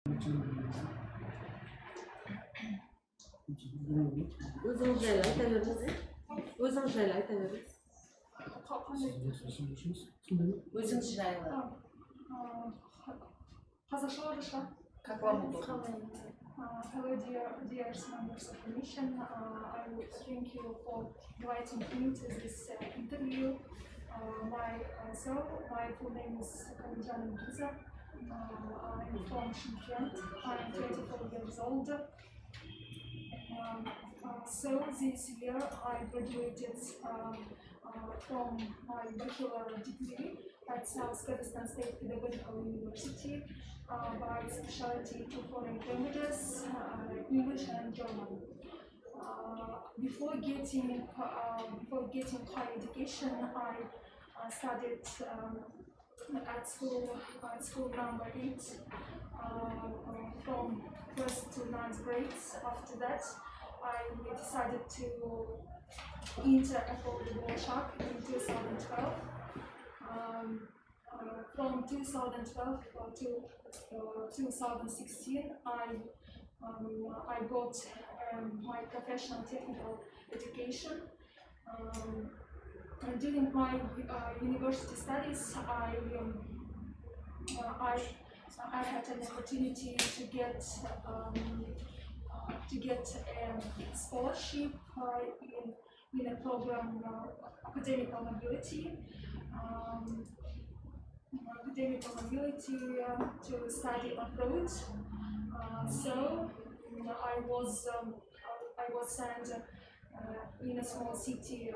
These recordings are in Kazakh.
Өзіңіз жайлы айта беріңіз. Өзіңіз жайлы айта беріңіз. Өзіңіз жайлы. Қазақша орысша. Как вам удобно? Hello, dear members of the mission. I would thank you for inviting me to this interview. My full name is Kalinjana Giza. I'm from Shymkent. I'm 24 years old. So this year I graduated from my bachelor degree at South Kazakhstan State Pedagogical University by specialty to foreign languages, English and German. Before getting higher education, I studied at school number 8 from first to 9th grades. After that, I decided to enter affordable shop in 2012. From 2012 to 2016, I got my professional technical education. During my university studies, I had an opportunity to get a scholarship in a program academic mobility. To study abroad. So I was sent in a small city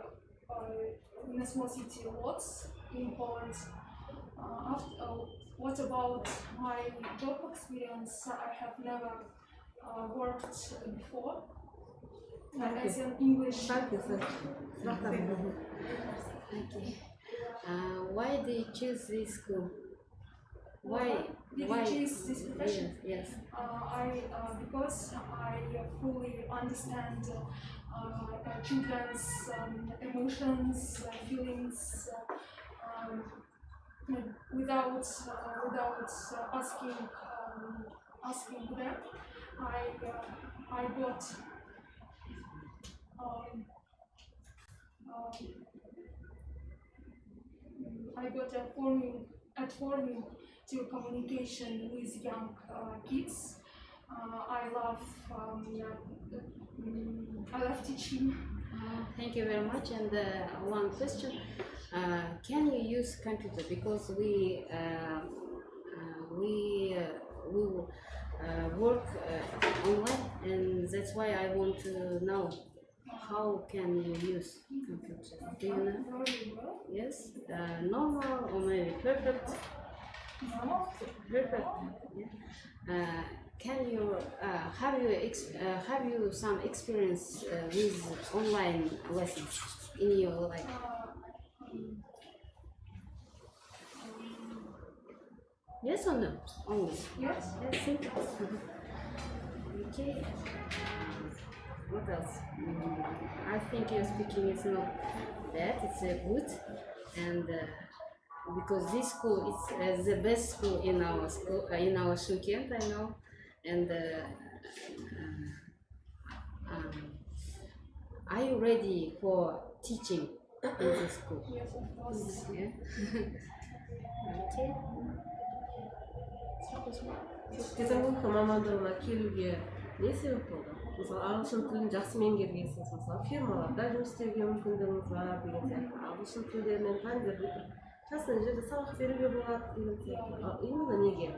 Lodz in Poland. What about my job experience? I have never worked before as an English. Why did you choose this school? Why did you choose this profession? Yes. Because I fully understand children's emotions, feelings, without asking them. I got a forming to communication with young kids. I love teaching. Thank you very much. And one question: can you use computer? Because we work online, and that's why I want to know how can you use computer. Do you know? Very well. Yes, normal or maybe perfect. Normal. Perfect. Yeah. Can you have you some experience with online lessons in your life? Yes or no? Only. Yes. Yes. Simple. Okay. What else? I think your speaking is not bad. It's good, and because this school is the best school in our Shymkent, I know, and are you ready for teaching in this school? Yes, of course. Yeah. Okay. педагогика мамандығына келуге не себеп болды? Мысалы, ағылшын тілін жақсы меңгергенсіз, мысалы, фирмаларда жұмыс істеуге мүмкіндігіңіз бар деген сияқты, ағылшын тілдерінен пәндерді жасырын жерде сабақ беруге болады деген сияқты. Именно неге?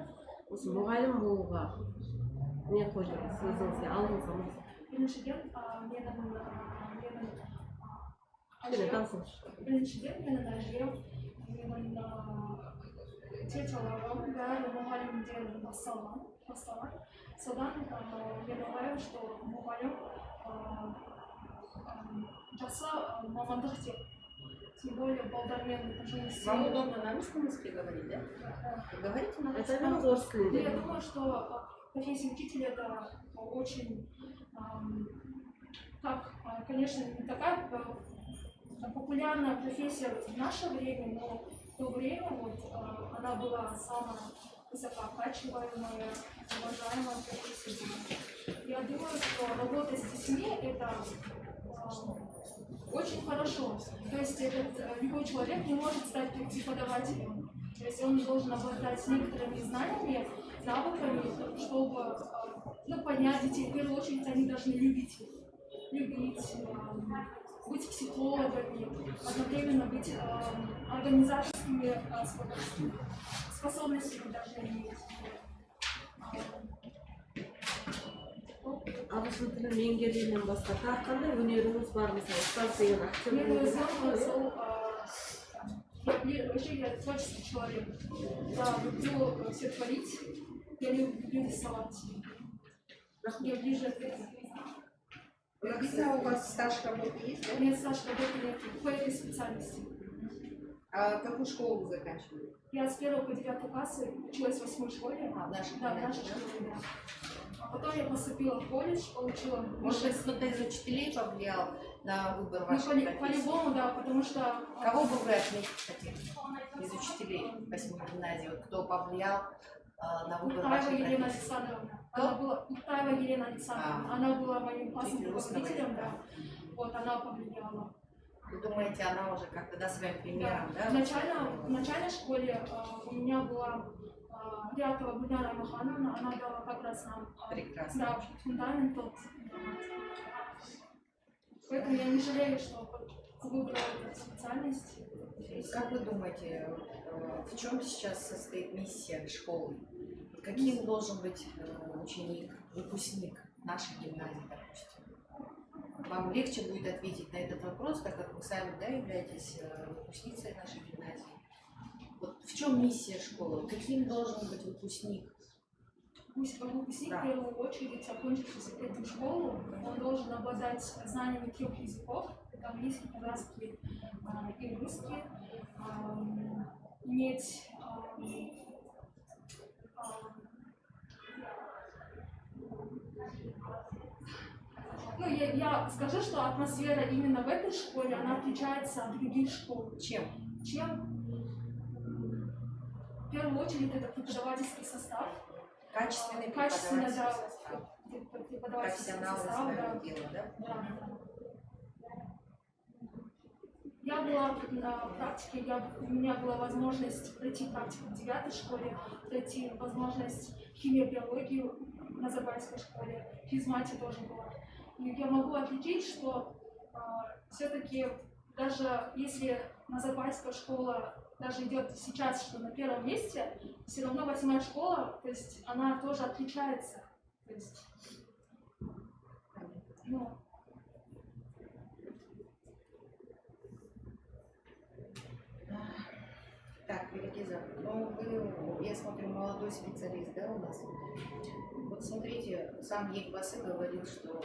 Осы мұғалім болуға не қойдыңыз өзіңізге алдыңызға ұмытып? Біріншіден, менің әжем, менің тетяларым бәрі мұғалімден басталған. Содан мен ойлаймын, что мұғалім жақсы мамандық деп. Тем более балдармен жұмыс істеу. Вам удобно на русском языке говорить, да? Говорите на русском. Это орыс тілінде. Я думаю, что профессия учителя это очень, конечно, не такая популярная профессия в наше время, но в то время вот, она была самая высокооплачиваемые, уважаемые профессии. Я думаю, что работа с детьми это очень хорошо. То есть любой человек не может стать преподавателем. То есть он должен обладать некоторыми знаниями, навыками, чтобы понять детей. В первую очередь они должны любить, быть психологами, одновременно быть организаторскими способностями должны иметь. ағылшын тілін меңгергеннен басқа тағы қандай өнеріңіз бар, мысалы ұстаз деген актер Мне болуға повезло, вообще я творческий человек. Я люблю все творить, я люблю рисовать. Я ближе к этому. Какая у вас стаж работы есть, У да? меня стаж работы по этой специальности. А какую школу вы заканчивали? Я с 1 по 9 классы училась в 8 школе. А, в нашей Да, в гимназии, нашей да? школе, да. А потом я поступила в колледж, получила Может быть, кто-то из учителей повлиял на выбор Ну, вашей профессии? по-любому, да, потому что Кого бы вы отметили, кстати, из учителей 8 гимназии? Вот кто повлиял на выбор Утаева вашей Елена профессии? Александровна. Она была Утаева Елена Александровна. Она была моим классным Учитель русского руководителем, языка. да. Вот она повлияла. Вы думаете, она уже как-то, да, своим примером, да? В начальной школе у меня была Рятова Гульнара Махановна, она дала как раз нам Прекрасно. да, фундамент тот. Поэтому я не жалею, что выбрала эту специальность. Как вы думаете, в чем сейчас состоит миссия школы? Каким должен быть ученик, выпускник нашей гимназии, допустим? Вам легче будет ответить на этот вопрос, так как вы сами, да, являетесь выпускницей нашей гимназии. Вот в чем миссия школы? Каким должен быть выпускник? Выпускник Да. в первую очередь, окончивший эту школу, он должен обладать знаниями 3 языков, это английский, казахский и русский, иметь ну, я скажу, что атмосфера именно в этой школе, она отличается от других школ. Чем? Чем? В первую очередь это преподавательский состав. Качественный Качественно, преподавательский да, состав. преподавательский Профессионалы состав, своего да. дела, да? Да. Я была на практике, у меня была возможность пройти практику в 9 школе, пройти возможность химию, биологию в Назарбаевской школе, физмате тоже была. И я могу отличить, что все-таки даже если Назарбаевская школа даже идет сейчас, что на первом месте, все равно 8-я школа, то есть она тоже отличается. То есть, ну, Так, Великиза, ну вы, я смотрю, молодой специалист, да, у нас? Вот смотрите, сам Егбасы говорил, что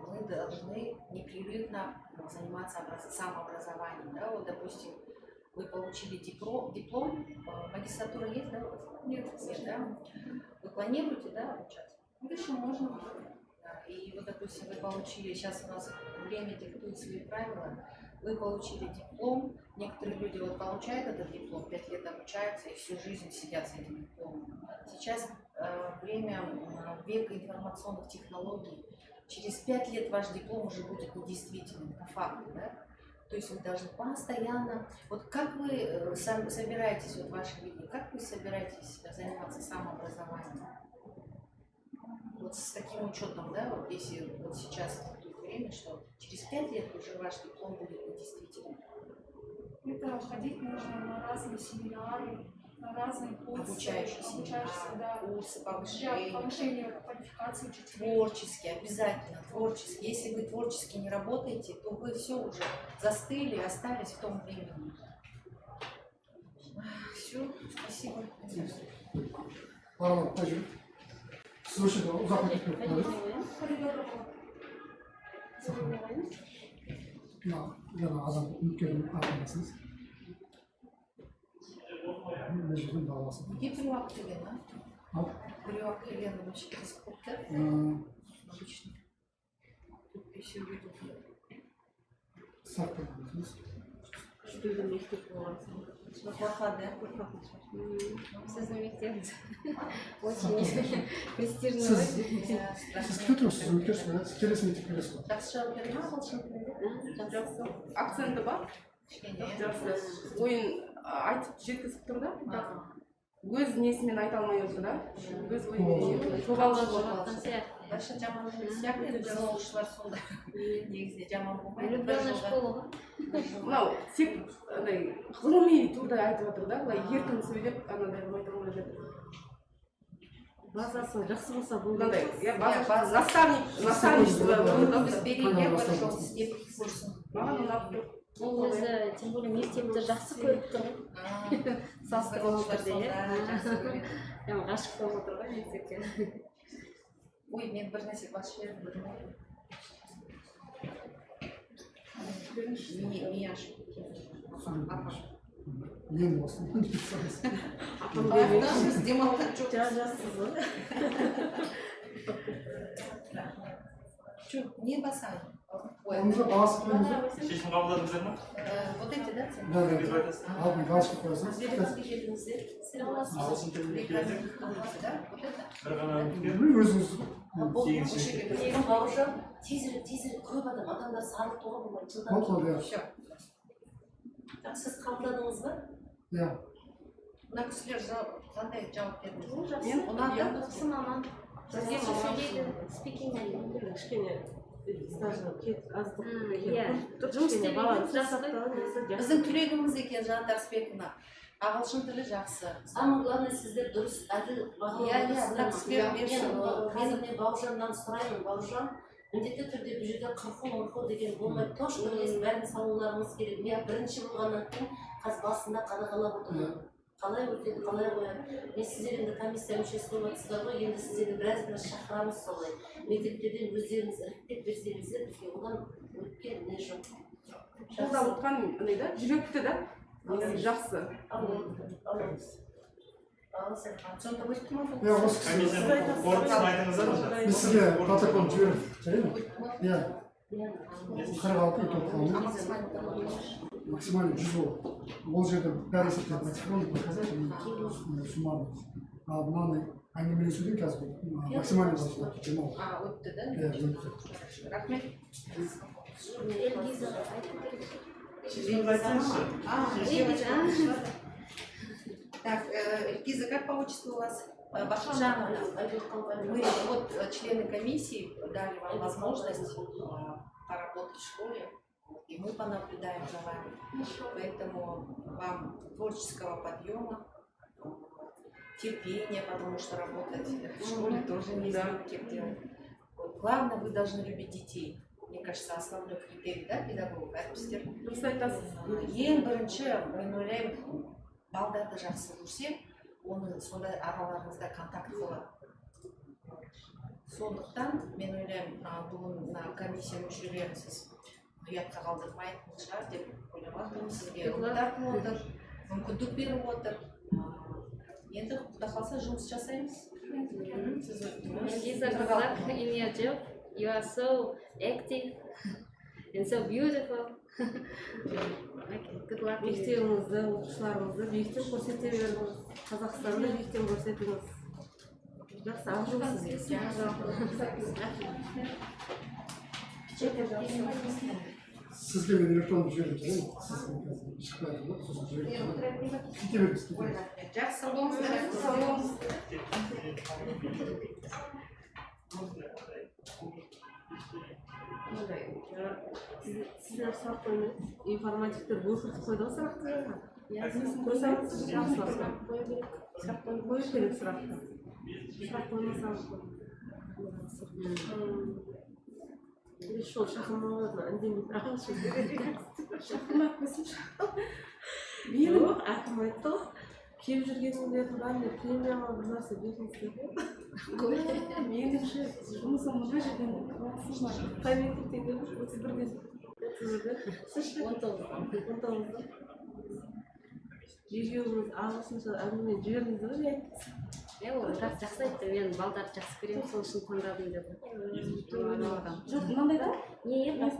мы должны непрерывно заниматься самообразованием, да, вот, допустим, вы получили диплом, магистратура есть, да, у вас? нет, Нет, да? Вы планируете, да, обучаться? в будущем можно. Да, и вот, допустим, вы получили, сейчас у нас время диктует свои правила, вы получили диплом, некоторые люди вот получают этот диплом, 5 лет обучаются и всю жизнь сидят с этим дипломом. Сейчас время, век информационных технологий, через 5 лет ваш диплом уже будет недействительным, по факту, да? То есть вы должны постоянно, вот как вы собираетесь, вот ваше видение, как вы собираетесь заниматься самообразованием? Вот с таким учетом, да, вот если вот сейчас такое время, что через 5 лет уже ваш диплом будет недействительным. Это ходить нужно на разные семинары, на разные курсы, Обучающиеся да, курсы, для повышение, повышения квалификации учителей. творческие, обязательно творческие. Если вы творчески не работаете, то вы все уже застыли, остались в том времени. Все, спасибо. Арман, пойдем. Слушай, ұзақ кетіп қалды. Жаңа адам үміткердің артындасыз. Мен жүрген даласы. Где приват Елена? Ал, Приват Елена вообще сколько? Обычно. Тут еще виду. сарттан көресіз. Что за мектеп болған соң? қорқады иә қорқатын шығар. Сіздің мектеп очень престижный. Сіз күтіп отырсыз, өткерсіз бе? Келесі мектепке келесіз бе? жақсы жауап бере ма ағылшын тілінде Жақсы. Акценті бар. кішкене иә Жақсы. Ойын айтып жеткізіп тұр да. бірақ өз несімен айта алмай отыр да. Өз ойымен жобалық Баша жаман емес сияқты біздің оқушылар сондай негізінде жаман болмайды бір Влюбленная жылға школа ғой. мынау тек андай ғылыми турда айтып отыр да, былай еркін сөйлеп анадай қылмай тұрмай жатыр. Базасы жақсы болса бұл Мынандай, иә, база база. наставничество. біз берейік иә бір жол істеп көрсін Маған ұнап тұр. Ол өзі тем более мектепті жақсы көріп тұр ғой. Салыстырып отырды иә. Прям ғашық болып отыр ғой мектепке. ой мен бір нәрсе басып жібердім білмеймін ми ашып Ең осы. апам бермейді. біз демалған жоқпыз Жазасыз ғой. жоқ не басайын ой Онда бағасы қойыңыз ба? Шешім қабылдадыңыздар ма? вот эти да сен Да, да, да. Алдын галочка қоясыз. Ағылшын тілінде келдік. да вот это Бір ғана үміткер. Өзіңіз Бауыржан тезірек көп адамдар сарылып тұруға болмайды жылдам. қол иә. Сіз қабылдадыңыз ба? Иә. мына кісілер қандай жауап берді Мен ұнады Маман. Жақсы сөйлейді. Speaking language. Кішкене стажға аздық иә. жұмыс істеген баланы жасақтаған біздің түлегіміз екен Жанат Арысбековна ағылшын тілі жақсы Самое главное сіздер дұрыс әділ Иә, бағалауды иә, мына кісілер берсін. қазір мен Бауыржаннан сұраймын. Бауыржан міндетті түрде бұл жерде қырқу деген болмайды. Точно бәрін салуларыңыз керек. Мен бірінші болғаннан кейін қазір басында қадағалап отырмын. Қалай өтеді, қалай қояды. Мен сіздер енді комиссия мүшесі болып жатсыздар ғой, енді сіздерді біраз шақырамыз солай. Мектептерден өздеріңіз іріктеп берсеңіздер, бізге одан өткен не жоқ. қолдап отқан андай да, жүректі да. Жақсы. сонда өтті ма Иә, осы кісі. Комиссияның қорытындысын айтыңыздар ма? Біз сізге протокол жіберіп, жарай ма? Иә. 46 максимально 100 бол. Ол жерде бәрі есептеліп максимально показать суммарно. Ал мынаны әңгімелесуден қазір максимально болады. өтті да Иә, өтті. рахмет Эльгизаға айтып берейік. Шешіміңізді айтсаңызшы. так Эльгиза как по отчеству у вас Бахтижанова мы вот члены комиссии дали вам возможность поработать в школе, и мы понаблюдаем за вами. Поэтому вам творческого подъема, терпения, потому что работать в школе тоже не из легких дел. Вот. Главное, вы должны любить детей. Мне кажется, основной критерий, да, педагог, әріптестер. Дұрыс айтасыз. Ең бірінші, мен ойлаймын, балдарды жақсы көрсе, оны сондай араларыңызда контакт болады. Сондықтан мен ойлаймын, бүгін комиссия мүшелерін сіз ұятқа қалдырмайтын шығар деп ойлап отырмын. Сізге тартып отыр, мүмкіндік беріп отыр. Енді құда қалса жұмыс жасаймыз. Elgiza, good luck in your job. You are so active and so beautiful. Okay, good luck. мектебіңізді, оқушыларыңызды биіктен көрсете беріңіз. Қазақстанды биіктен көрсетіңіз. Жақсы, ақ жол сізге. Сізге мен электронды жіберіп тұрмын. Сіз қазір шықпайды ғой, сосын жіберіп тұрмын. Кете беріңіз, кете беріңіз. Жақсы болыңыздар, сау болыңыздар. Сіздер сұрақ қоймай, информатиктер оқытып қойды ғой сұрақты. Қойсаңыз жақсы қою керек сұрақты. Сұрақ қоймасаңыз Видишь, ол шақырмауына үндемей ағылшын керек. Шақырмақ қойсын. Жоқ, әкім айтты ғой. Келіп жүргеніңдердің бәріне премия ма бір нәрсе беріңіз деп. Меніңше жұмысым мына жерден сложно. Қай мектептен келдіңіз? 31-де. 19-да. Екеуіңіз ағылшынша әңгімені жібердіңіз ғой, не айттыңыз? ол бірақ жақсы айтты, мен балдарды жақсы көремін, сол үшін таңдадым деді. жоқ мынандай да Не, бірақ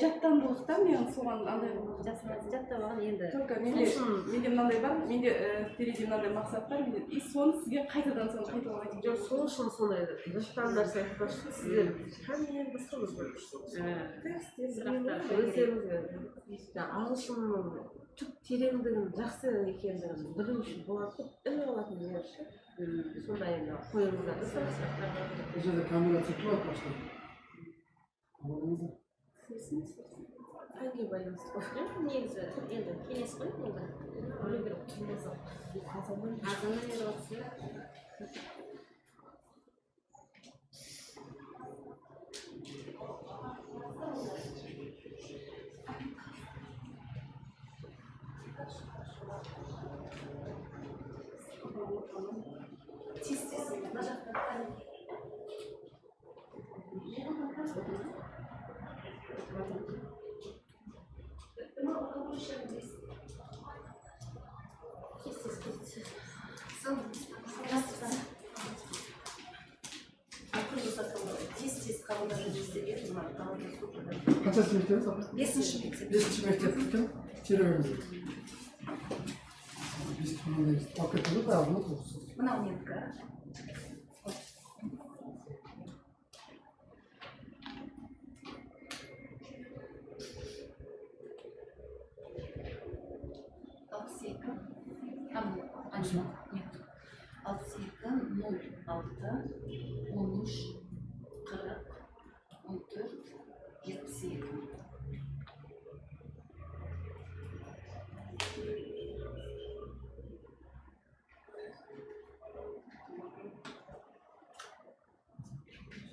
жаттандылықта мен соған андай жаттамаған енді. только менде мынандай бар, менде впереди мынандай мақсат бар, менде и соны сізге қайтадан соны қайталап айтып жоқ сол үшін сондай жаттан нәрсе айтып жатыр сіздер кәдімгідей басқамыз бар өздеріңізге ағылшынның түп тереңдігін жақсы екендігін білу үшін болады іліп алатын жер ше сондай енді қойыңыздар Bu yüzden kamera çekiyor başta. Anladınız mı? әнге байланысты ғой Негізі енді кеңес қой онда. біреу бір келмесе Азаннан бері отырсың. Тез қабылдап жүрсіздерге Kaçıncı mektebiniz abla? 5-ші мектеп. 5. mektepten çevirmemiz. Biz bunundayız. Vakıtını da aldınız mı? Мынау менікі. Алпыс екі. Нет. 62 06 13 40 14 72.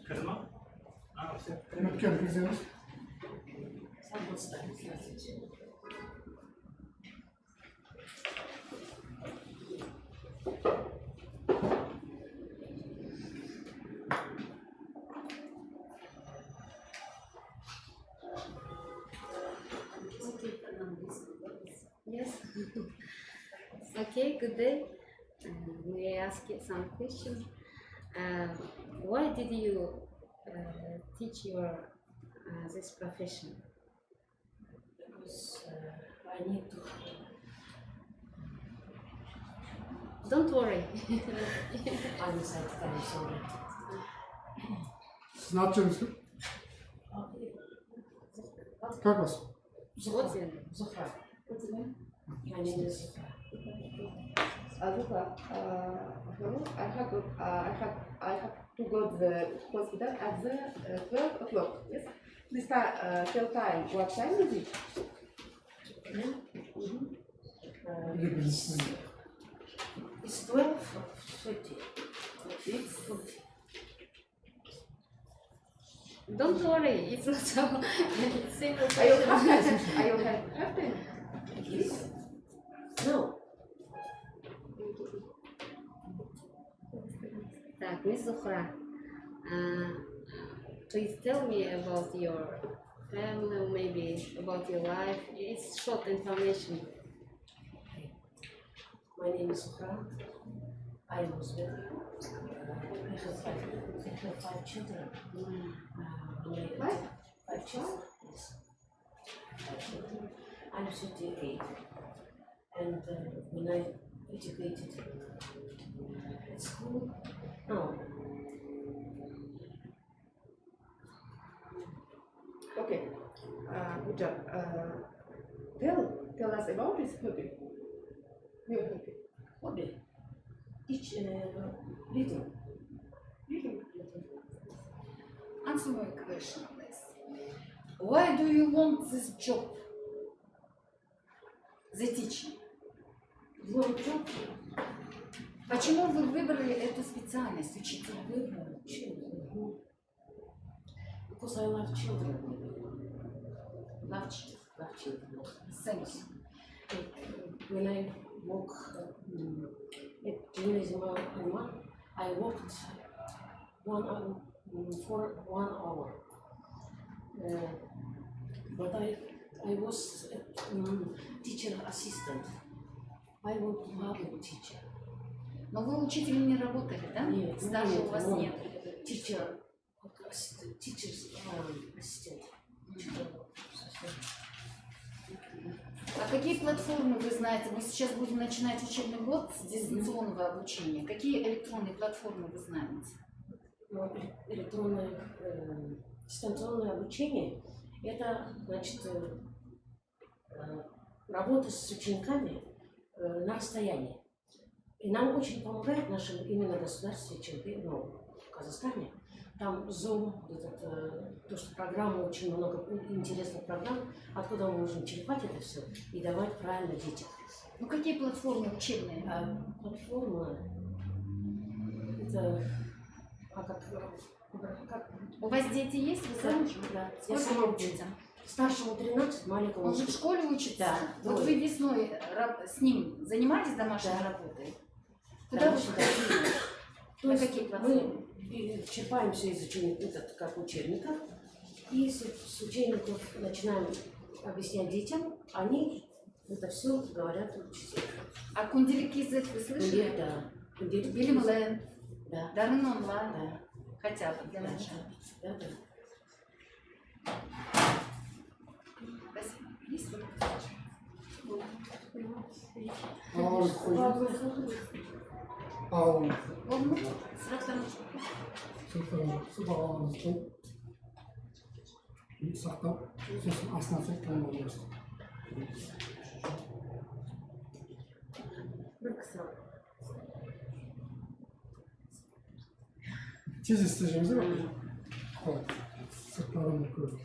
Kırma. Ha, işte. Mükemmel kızınız. Sen göster. Yes. Okay, good day. May I ask you some questions? Why did you teach your this profession? Because I need to. Don't worry. I'm sorry. Siz ne yapacaksınız? Как вас? Вот он. Zuhra. My name is Zuhra. Azura, I have to go to the hospital at the 12 o'clock. Yes. This time, tell time. What time is it? Bir de birisi. It's 12:30. It's 40. Don't worry, it's not so simple. Are you happy? Are you happy? Yes. No. Так, Miss Zuhra, please tell me about your family, or maybe about your life. It's short information. My name is Zuhra. I was married. I have 5 children. Five children? Yes. 5 children. I'm 38. And when I educated at school, no. Okay. Good job. Tell us about this hobby. Your hobby. Hobby. Teach reading. Answer my question, please. Why do you want this job? The teaching. Your job. Почему вы выбрали эту специальность, учителя? Children. Because I love children. Love children. Thank you. When I walk at gymnasium, I walked 1 hour for 1 hour. But I was a teacher assistant. I want to have a teacher. Но вы учителем не работали, да? Нет, Стажа нет, у вас ну, нет. Teacher assistant. А какие платформы вы знаете? Мы сейчас будем начинать учебный год с дистанционного обучения. Какие электронные платформы вы знаете? Но электронное дистанционное обучение – это, значит, работа с учениками на расстоянии. И нам очень помогает в нашем именно государстве, ну, в Казахстане. Там Zoom, то, что программа, очень много интересных программ, откуда мы можем черпать это все и давать правильно детям. Ну какие платформы учебные? Платформа – это как У вас дети есть? Вы замужем? да. Я Сколько сама лет учусь. детям? Старшему 13, маленькому. Он же в школе учится? Да. Вот вы весной с ним занимались домашней Да. работой? Куда вы ходили? То На есть какие платформы? мы черпаем все из учеников, как учебников, и с учебников начинаем объяснять детям, они это все говорят учителям. А кунделик язык вы слышали? Да. Кунделик Билимлен, Да. Дарын онлайн, Да. хотя бы для Да. начала. Да, да. Спасибо. Есть вопросы? Ал Ладно, сразу сұрақтарыңызды сақтап сосын астына түсіп таңдау бересіз. Bir kısa. Тез істейміз ба? Қалай? Сырттарынан көріңіз.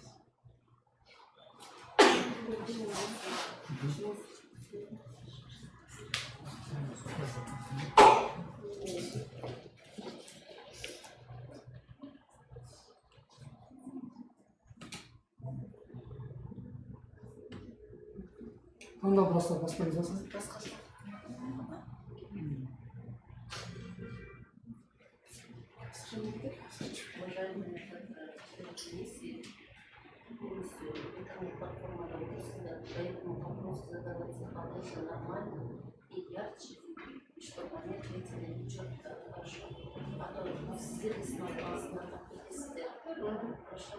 Таңдап басқа жазасыз. басқа жоқ. Уважаемые комиссии, полностью платформа работает, поэтому вопросы задаваться получше нормально и ярче, чтобы они ответили четко, хорошо. А то сервис на вас на хорошо.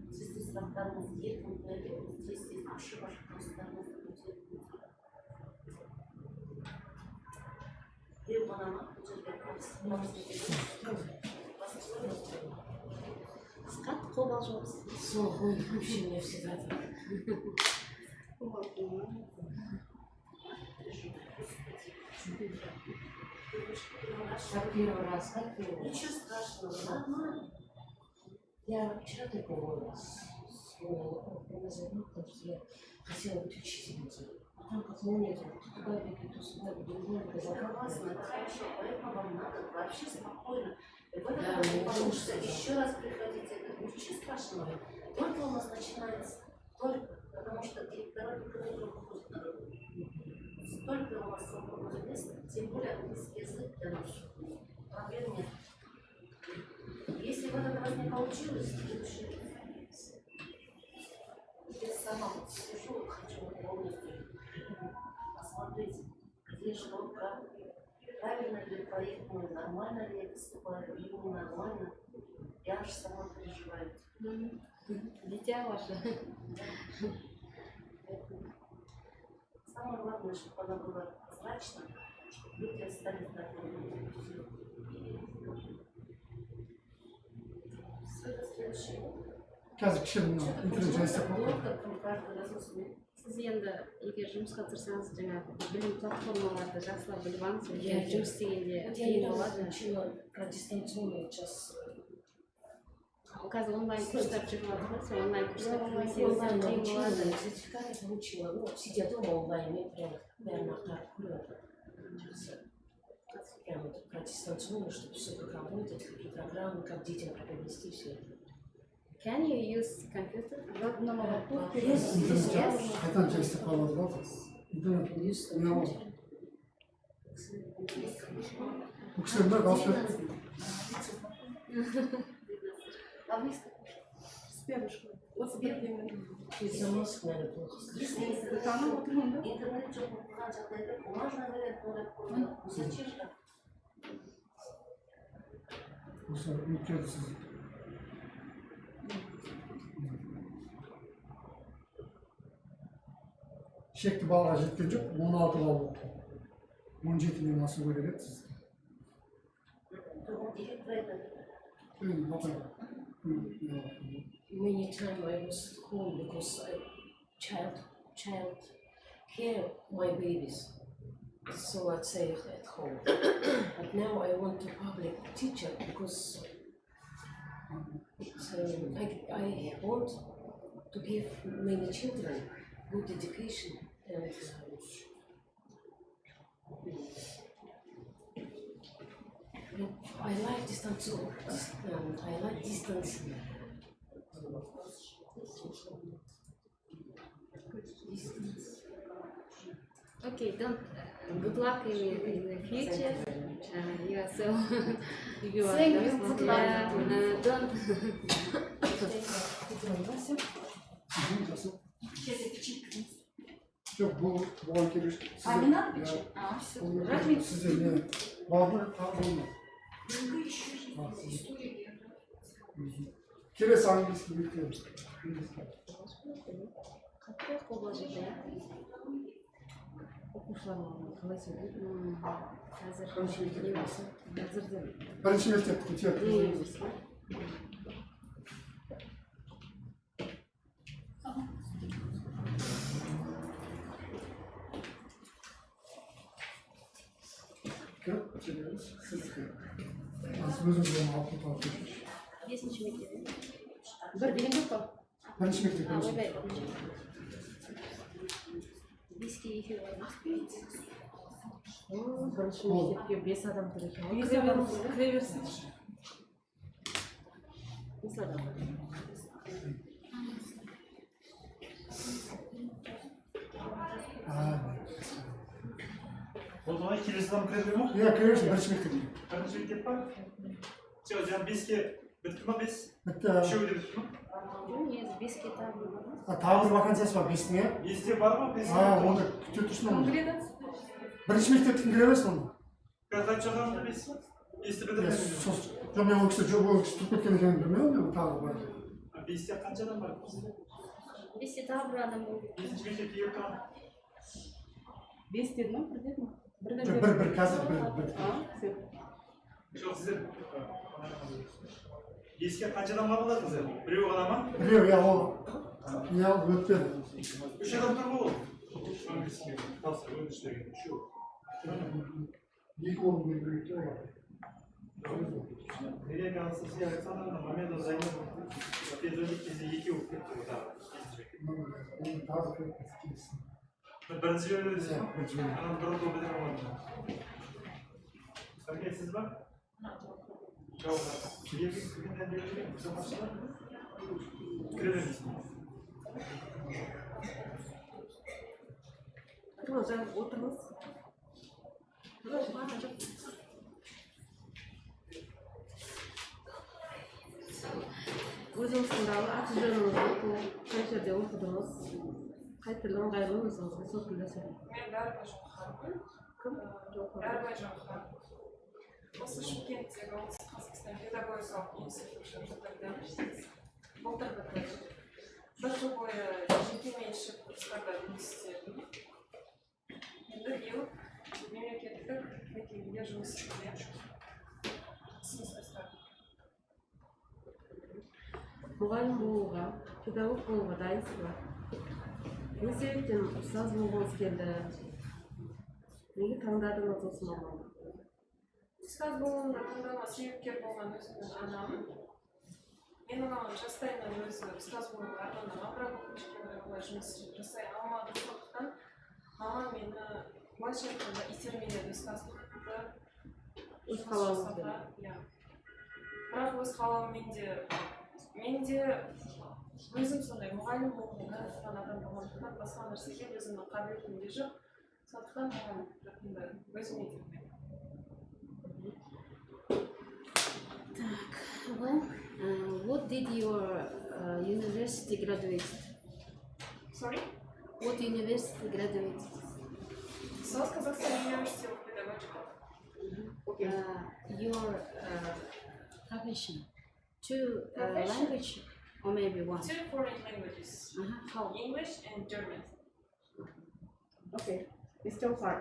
Здесь сұрақтарыңыз еркін, здесь ошибок вопростарыңыз өте Биыл ғана ма бұл жерде Қатты қол алжамыз. Сол ғой, вообще мне всегда так. Как первый раз, как первый раз. Ничего страшного, нормально. Я вчера только уволилась с потому что я хотела быть учительницей. А там как молния, туда бегает, то сюда бегает, то Согласна, это хорошо, поэтому вам надо вообще спокойно. И в Да, этом мне потому тоже что сказали. еще раз приходите, это ничего страшного. Только у нас начинается, только, потому что директора никогда не выходят на работу. Столько у нас свободного места, тем более английский язык для нас. Проблем нет. Если в этот раз не получилось, в следующий раз. Я сама вот сижу, вот хочу полностью посмотреть, где что, как, правильно ли проектную, нормально ли я выступаю, или ненормально. Я аж сама переживаю. Дитя ваше. Самое главное, чтобы она была прозрачна, чтобы люди остались довольны. Все до следующего года. Қазір кішкене интернет жайыстап Ну, қалды. как каждый раз узнаю. Сіз енді егер жұмысқа тұрсаңыз жаңағы білім платформаларды жақсылап біліп алыңыз, Я өйткені жұмыс істегенде Вот я қиын недавно болады. учила про дистанционную сейчас. Қазір онлайн курстар жүріп жатыр ғой, сол онлайн курстар кірмесеңіз Онлайн қиын учила, болады. сертификаты получила. Ну, сидя дома онлайн, я прям, наверное, так прям вот про дистанционную, чтобы все как работать, какие программы, как детям преподнести все это. Can you use computer? Вот на ноутбуке. интернет қайтадан жайыстап қалады да. Интернет не алады. Бұл кісілер бәрі алып берді. А вы С первой школы. Вот с первой. Из-за мозг, наверное, плохо слышно. Танып отырмын да. Интернет жоқ болған жағдайда бумажный вариант ойлап көрді. Зачем же? осы үміткерді сіз шекті балға жеткен жоқ, 16 бал болды. 17-ден асу керек еді сіз. Директор айтады. Апай. Many times I was home because I child care my babies. So I'd say at home. But now I want to public teacher because I want to give many children good education and I like distance. I like distance. Okay, don't. Good luck in the future. You are so. үйге Thank барып you. Don't. Жоқ, бұған келеш. А не надо печать? А, все. Сізде не бабы болмайды. Келесі английский мектеп. Какое положение? оқушылардың алдында қалай сөйлейді? Қазір Қазірден Бірінші мектепті тек. Кім? Сіздікі. Өзіңіздің алтын тауып кетіңіз. бесінші мектеп. Бір деген жоқ па? Бірінші мектеп. Ойбай. Беске екеу. бірінші мектепке 5 адам керек екен. Кіре берсінші. 5 адам. Болды ғой, келесі адам кіре бере ма? Иә, кіресің бірінші мектепке. Бірінші мектеп па? Жоқ, жаңа 5-ке бітті ма 5? Бітті. Үшеуі де бітті ма? Нет, беске там. Тағы бір вакансиясы бар, 5-тің, иә? 5-те бар ма? 5-те? Онда күте тұрсын Кім онда. кіреді? Бірінші мектептің кіре берсін онда. Қанша жағында 5? 5-те бітірмеді. Жоқ, мен ол кісі жоқ, ол кісі тұрып кеткен екенін білмеймін, тағы бар. 5-те қанша адам бар? Бесте тағы бір адам болды. 5-ші мектепке келіп тұрған. 5 деді ма? 1 деді ма? Жоқ, бір қазір бір. Жоқ, сіздер 5-ке қанша адам қабылдадыңыздар? Біреу ғана ма? Біреу, иә, ол өтпеді. 3 адам тұр ғой ол. Тапсыр, өндірістегі. Үшеу. Екі орын керек те бар. Ирек Анастасия Александровна, Мамедов Зайнов, Педровик кезде екеуі кетті ғой тағы. Оны тағы келсін. Бірінші жөні өзі ма? Бірінші жөні. Анам бір ұлды бітіріп алды. Сәрке, сіз ба? Жоқ, екі кіргеннен бері жүрген, біз оқашыға кіре бермейсің. Отырыңыз. Өзіңіздің дағы аты жөніңіз, қай жерде оқыдыңыз, қай тілді ыңғайлы өзіңізге сол тілде сөйлейді. Мен бәрібір жоқпын. Кім? Бәрібір жоқпын. Осы Шымкенттегі оңтүстік Қазақстан педагогикалық институтын бітірдім. Былтыр бітірдім. Бір жыл бойы жекеменшік курстарда жұмыс істедім. Енді биыл мемлекеттік мекемеде жұмыс істедім. Ұсыныс тастадым. Мұғалім болуға, педагог болуға дайынсыз ба? Не себептен ұстаз болғыңыз келді? Неге таңдадыңыз осы мамандықты? Ұстаз болуына таңдауға себепкер болған өзімнің анам. Мен анамның жастайынан өзі ұстаз болуға армандаған, бірақ өкінішке орай жұмыс жасай алмады. Сондықтан мамам мені былайша айтқанда итермеледі ұстаздықты. Өз қалауыңызбен? Иә. Бірақ өз қалауыммен де өзім сондай мұғалім болғанға тұрған адам болғандықтан басқа нәрсеге өзімнің қабілетім де жоқ. Сондықтан маған жақында өзіме келмеді. Well, what did your university graduate? what university graduated? South Kazakhstan University of Pedagogical. Your profession, two Profession? language or maybe one? 2 foreign languages, How? English and German. Okay. Mr. Omar,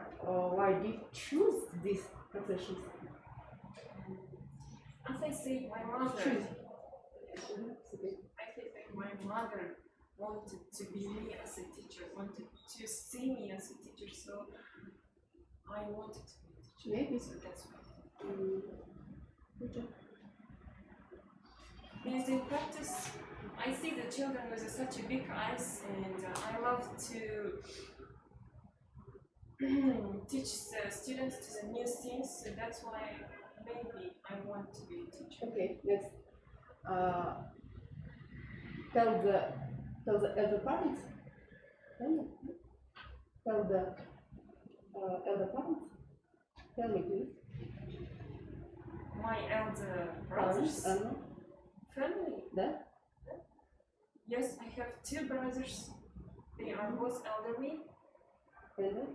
why did you choose these professions? As I say, my mother, Choose. I think that my mother wanted to be me as a teacher, wanted to see me as a teacher, so I wanted to be a teacher. Maybe. So that's why. Okay. Because in practice, I see the children with such a big eyes, and I love to teach the students to the new things. So that's why maybe I want to be a teacher. Okay, next. Tell the elder parents. Tell the elder parents. Tell me, please. My elder brothers, family. Да? Yes, I have 2 brothers. They are both elderly. Elder?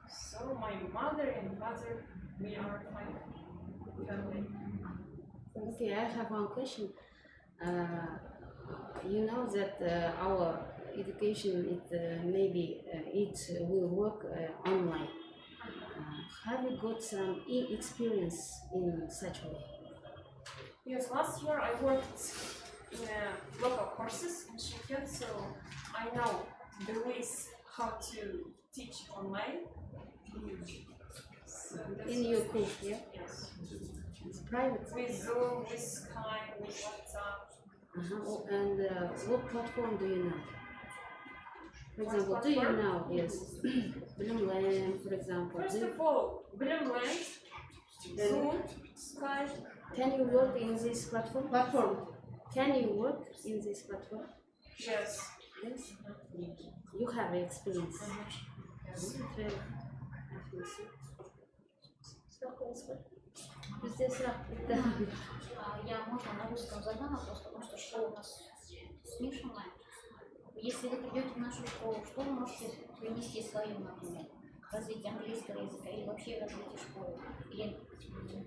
So my mother and father, we are 5 family. Okay, I have one question. You know that our education, maybe it will work online. Have you got some experience in such a way? Yes, last year I worked in local courses in Shymkent, so I know the ways how to teach online. So that's In your course, yeah? Yes. It's private. With Zoom, with Skype, with WhatsApp. And what platform do you know? For What example, do you platform? know, yes, Bloomland, for example. First of all, Bloomland, Zoom, Skype. Can you work in this platform? Can you work in this platform? Yes. Yes. You have experience. Very. Здесь да. Я, можно на русском задам вопрос, потому что школа у нас смешанная. Если вы придете в нашу школу, что вы можете принести свое, например, развитие английского языка или вообще развитие школы, или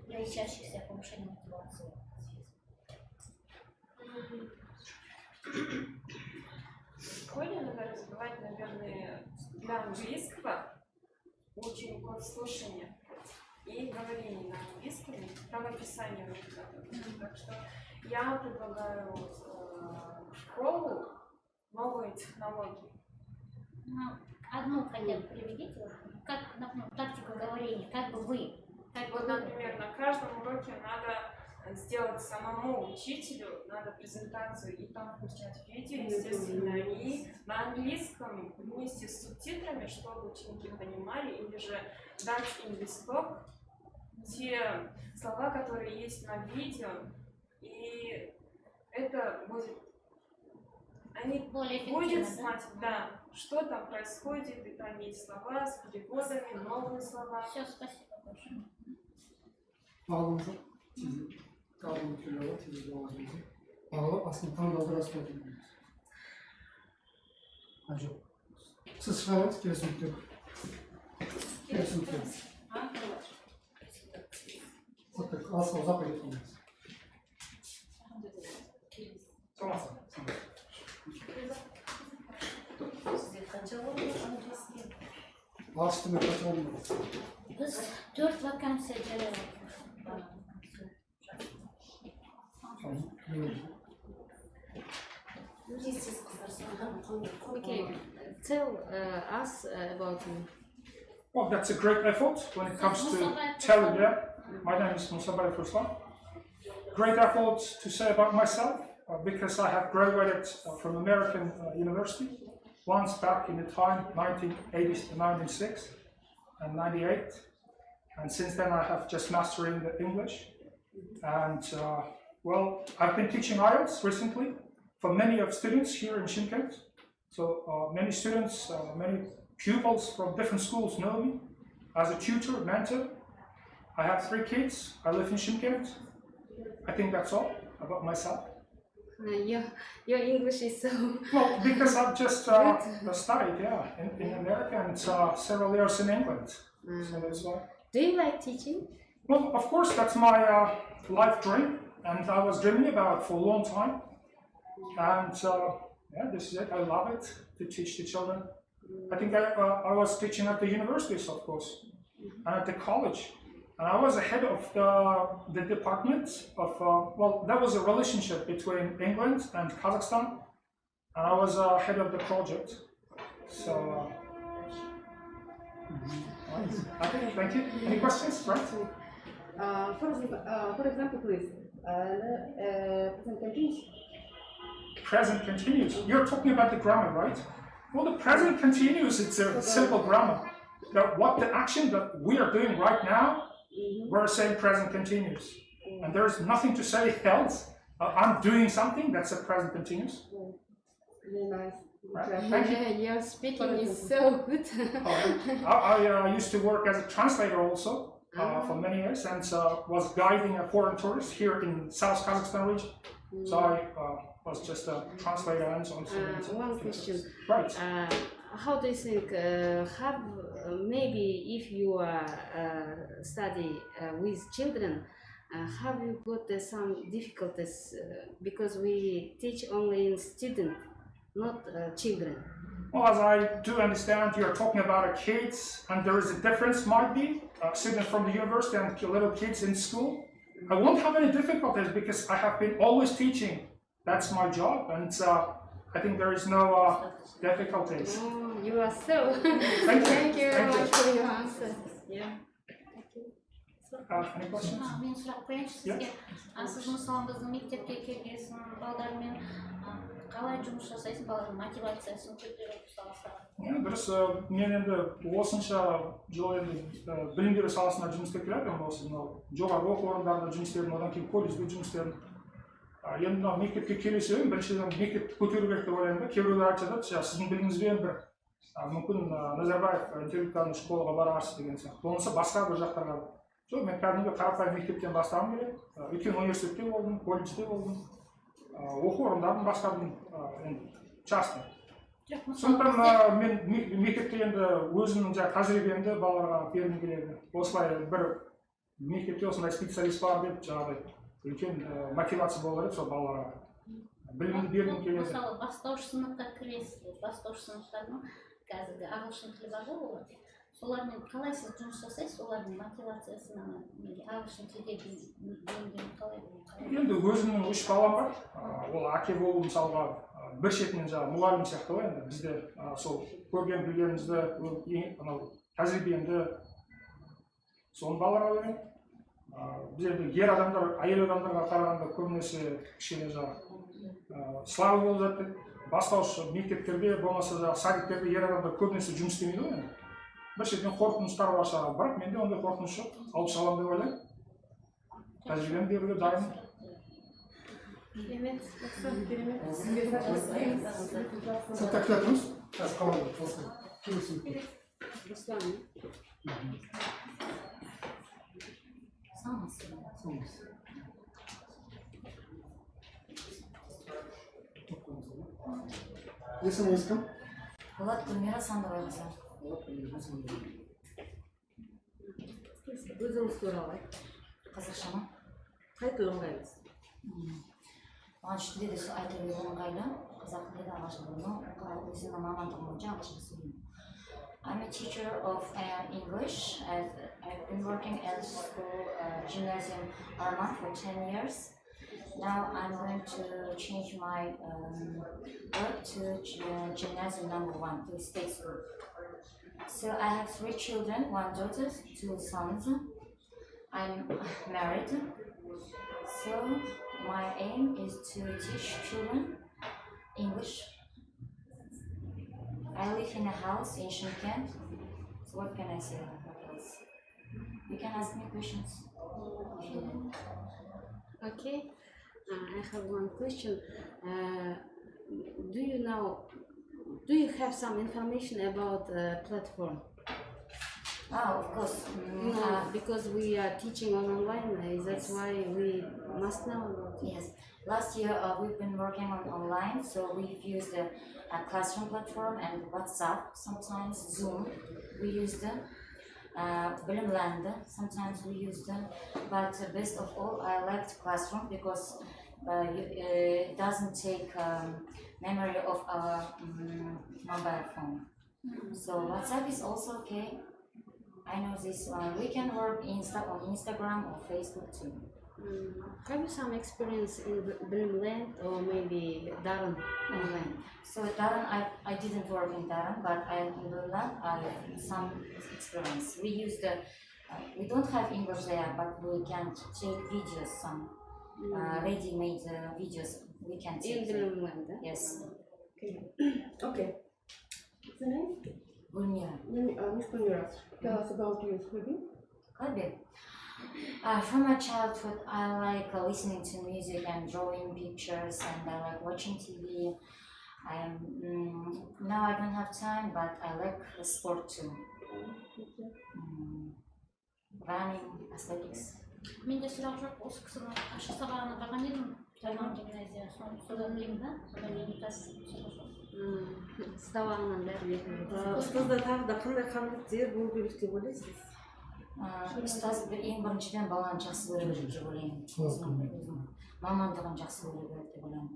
для учащихся повышение мотивации? В школе надо развивать, наверное, для английского учеников слушания и говорение на английском, правописание работы. Так что я предлагаю в школу новые технологии. Одну хотя бы приведите, как, например, тактику говорения, как бы вы, как Вот, бы например, на каждом уроке надо сделать самому учителю, надо презентацию и там включать видео, естественно, и на английском вместе с субтитрами, чтобы ученики понимали, или же дать им листок, те слова, которые есть на видео, и это будет, они более будут эффективно, знать, да, что там происходит, и там есть слова с переводами, новые слова. Все, спасибо большое. Bağlamızı sizi kavram türüyorlar, sizi bağlamızı. Bağlam aslında tam da biraz koyduğunuz. Hacı. Siz şahit kesinlikle. Kesinlikle. Вот так, asla uzak etmeniz. Tamam. Açtım kaç olmadı. Biz 4 vakansiyada Tamam. Buyurun. Okay, tell us about you. Well, that's a great effort when it comes to telling. Yeah, my name is Musabai Ruslan. Great effort to say about myself because I have graduated from American University once back in the time 1980s to 96 and 98, and since then I have just mastering the English. And well, I've been teaching IELTS recently for many of students here in Shymkent. So many students, many pupils from different schools know me as a tutor, mentor. I have 3 kids. I live in Shymkent. I think that's all about myself. Your English is so Well, because I've just studied, in America and several years in England. So that's why. Do you like teaching? Well, of course, that's my life dream, and I was dreaming about it for a long time. And this is it. I love it to teach the children. I think I was teaching at the universities, of course, and at the college. And I was the head of the department of, that was a relationship between England and Kazakhstan. And I was head of the project. So, okay, thank you. Any questions, right? For example, please. Present continuous. Present continuous. You're talking about the grammar, right? Well, the present continuous, it's a simple grammar. What the action that we are doing right now, we're saying present continuous. And there's nothing to say else. I'm doing something, that's a present continuous. Very nice. Right? Thank you. Your speaking is so good. I used to work as a translator also for many years and was guiding a foreign tourist here in South Kazakhstan region. So I was just a translator and so on. One question. Right. How do you think, maybe if you study with children, have you got some difficulties because we teach only in student, not children? Well, as I do understand, you're talking about kids, and there is a difference, might be, students from the university and little kids in school. I won't have any difficulties because I have been always teaching. That's my job, and I think there is no difficulties. Oh, you are so. Thank you. Very much for your answer. Yeah. Any questions? Мен сұрақ қояйыншы сізге. Сіз мысалы біздің мектепке келген балалармен қалай жұмыс жасайсыз, балалардың мотивациясын көтеріп саласыз? Дұрыс, мен енді осынша жыл енді білім беру саласында жұмыс істеп келе жатырмын, осы мынау жоғарғы оқу орындарында жұмыс істедім, одан кейін колледжде жұмыс істедім. Енді мынау мектепке келе себебім біріншіден мектепті көтеру керек деп ойлаймын да. Кейбіреулер айтып жатады, сіздің біліміңізбен бір мүмкін Назарбаев интеллектуальный школаға барасыз деген сияқты. Болмаса басқа бір жақтарға. Жоқ, мен кәдімгі қарапайым мектептен бастағым келеді. Өйткені университетте болдым, колледжде болдым, оқу орындарын басқардым, частный. Сондықтан мен мектепте енді өзімнің тәжірибемді балаларға бергім келеді. Осылай бір мектепте осындай специалист бар деп жаңағыдай үлкен мотивация болар еді сол балаларға. Білімді бергім келеді. Мысалы, бастауыш сыныпқа кіресіз, бастауыш сыныптардың қазіргі ағылшын тілі бар ғой олар. Солармен қалай сіз жұмыс жасайсыз, солардың мотивациясына, ағылшын тілге бейімдеуін қалай? Енді өзімнің 3 балам бар. Ол әке болу мысалға бір шетінен мұғалім сияқты ғой енді. Бізде сол көрген білгенімізді, тәжірибемді соны балаларға беремін. Біз енді ер адамдар, әйел адамдарға қарағанда көбінесе кішкене слабый болып жатты. Бастауыш мектептерде, болмаса садиктерде ер адамдар көбінесе жұмыс істемейді ғой енді. Bir şeyden korkunçlar varsa bırak, ben de onda korkunç yok. Alıp sağlam da öyle. Tecrübem bir öyle daim. Evet, Sen takip etmiş? Az kalmadı. Kimsin? Ruslan. Sağ olasın. Есіміңіз кім? Болат Гүлмира Сандыбайқызы. Өзіңіз туралы Қазақша ма? қай тіл ыңғайлысыз? Маған үш тілде де айта беру ыңғайлы. Қазақ тілі де ағылшын тілі. Өзімнің мамандығым бойынша ағылшын тілі. I'm a teacher of English. I've been working at school gymnasium Arman for 10 years. Now I'm going to change my work to gymnasium number 1, to state school. So I have 3 children, 1 daughter, 2 sons. I'm married. So my aim is to teach children English. I live in a house in Shymkent. So what can I say? What else? You can ask me questions. Okay, I have one question. Do you have some information about the platform? Of course. Because we are teaching online, that's why we must know about it. Yes. Last year we've been working on online, so we've used a classroom platform and WhatsApp, sometimes Zoom. We used Bilimland, sometimes we used them. But best of all, I liked classroom because it doesn't take memory of our mobile phone. So WhatsApp is also okay. I know this one. We can work on Instagram or Facebook too. Have you some experience in Bilimland or maybe Darren online? So Darren, I didn't work in Darren, but in Bilimland I have some experience. We use we don't have English there, but we can take videos, some ready-made videos. We can take In Bilimland? Yes. Okay. What's the name? Gulmira. Miss Gulmira, tell us about your hobby. Hobby. From my childhood, I like listening to music and drawing pictures, and I like watching TV. Now I don't have time, but I like sport too. Running, athletics. Менде сұрақ жоқ, осы кісінің ашық сабағына барған едім, Тайман гимназия, содан білемін да, содан Сабағынан бәрі Ұстазда тағы да қандай қабілеттер болу керек деп ойлайсыз? Ұстаз ең біріншіден баланы жақсы көре біледі деп ойлаймын. Мамандығын жақсы көре біледі деп ойлаймын.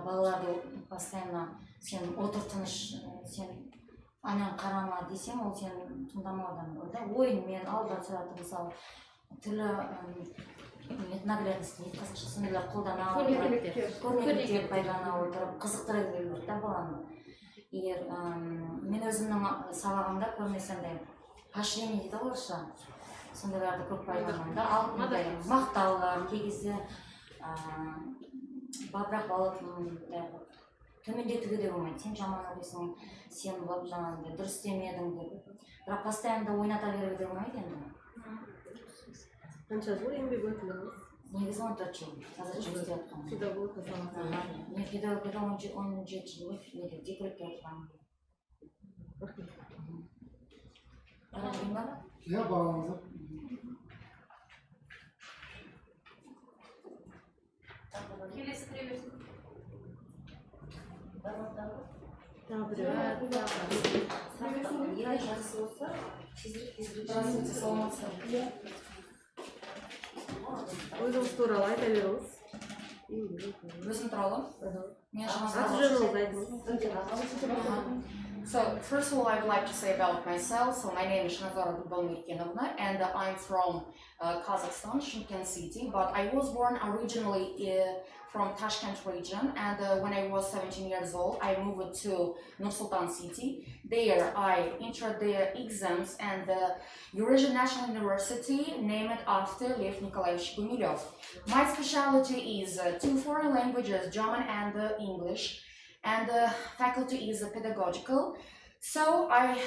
Балаларды постоянно сен отыр тыныш, сен анан қарама десең, ол сен тыңдамаудан мүмкін. Ойынмен алда тұрады, мысалы түрлі наглядность дейді, қазақша сондайлар қолдана отырып, көрнекіліктер пайдалана отырып, қызықтыра беру да баланы. Егер мен өзімнің сабағымда көбінесе андай поощрение дейді орысша, сондайларды көп пайдаланамын да, ал мақтаулар, кей кезде бірақ баланы төмендетуге де болмайды. Сен жаман оқисың, сен жаңағыдай дұрыс істемедің деп. Бірақ постоянно ойната беруге де болмайды енді. Қанша жыл еңбек өтіліңіз? Негізі 14 жыл. Қазір жұмыс істеп жатырмын. Педагогика саласында. Мен педагогикада 17 жыл декретте отырғанмын. Барайын ба? Иә, барыңыздар. Келесі кіре берсін. Жақсы болса, тезірек саламатсыздар. Өзіңіз туралы айта беріңіз. Өзім туралы? Аты жөніңізді айтыңыз. So, first of all, I would like to say about myself. So, my name is Shanazara Dubal-Mirkenovna, and I'm from Kazakhstan, Shymkent city. But I was born originally from Tashkent region, and when I was 17 years old, I moved to Nur-Sultan city. There, I entered the exams and the Eurasian National University, named after Lev Nikolaevich Gumilev. My specialty is two foreign languages, German and English. And the faculty is pedagogical. So I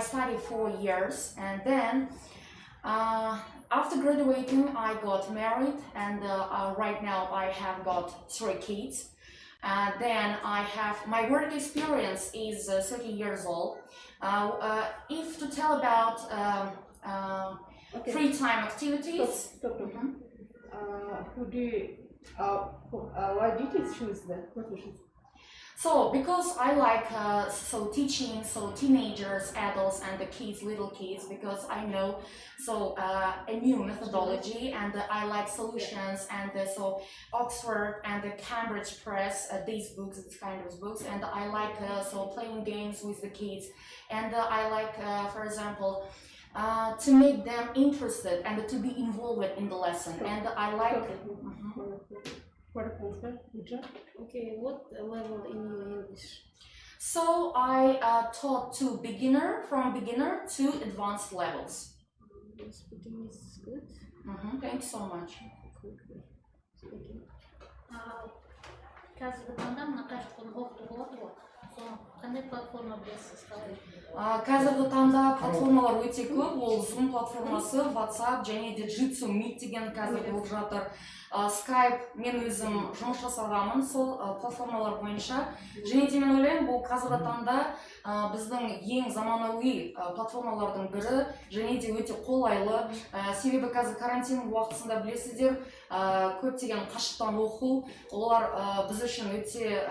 studied 4 years, and then after graduating, I got married, and right now I have got 3 kids. Then I have my work experience is 30 years old. If to tell about free time activities. Stop. Why did you choose that profession? So, because I like teaching teenagers, adults, and the kids, little kids, because I know a new methodology, and I like solutions, and so Oxford and the Cambridge Press, these books, this kind of books, and I like playing games with the kids, and I like, for example, to make them interested and to be involved in the lesson, and I like. Okay, what level in your English? So I taught from beginner to advanced levels. Speaking is good. Thanks so much. Қазіргі таңда мына қажеттігін оқыту болады ғой. соны қандай платформа білесіз қалай? Қазіргі таңда платформалар өте көп. Ол Zoom платформасы, WhatsApp және де Jitsi Meet деген қазір болып жатыр. Skype, мен өзім жұмыс жасағанмын сол платформалар бойынша. Және де мен ойлаймын, бұл қазіргі таңда біздің ең заманауи платформалардың бірі, және де өте қолайлы. Себебі қазір карантин уақытысында білесіздер, көптеген қашықтан оқу, олар біз үшін өте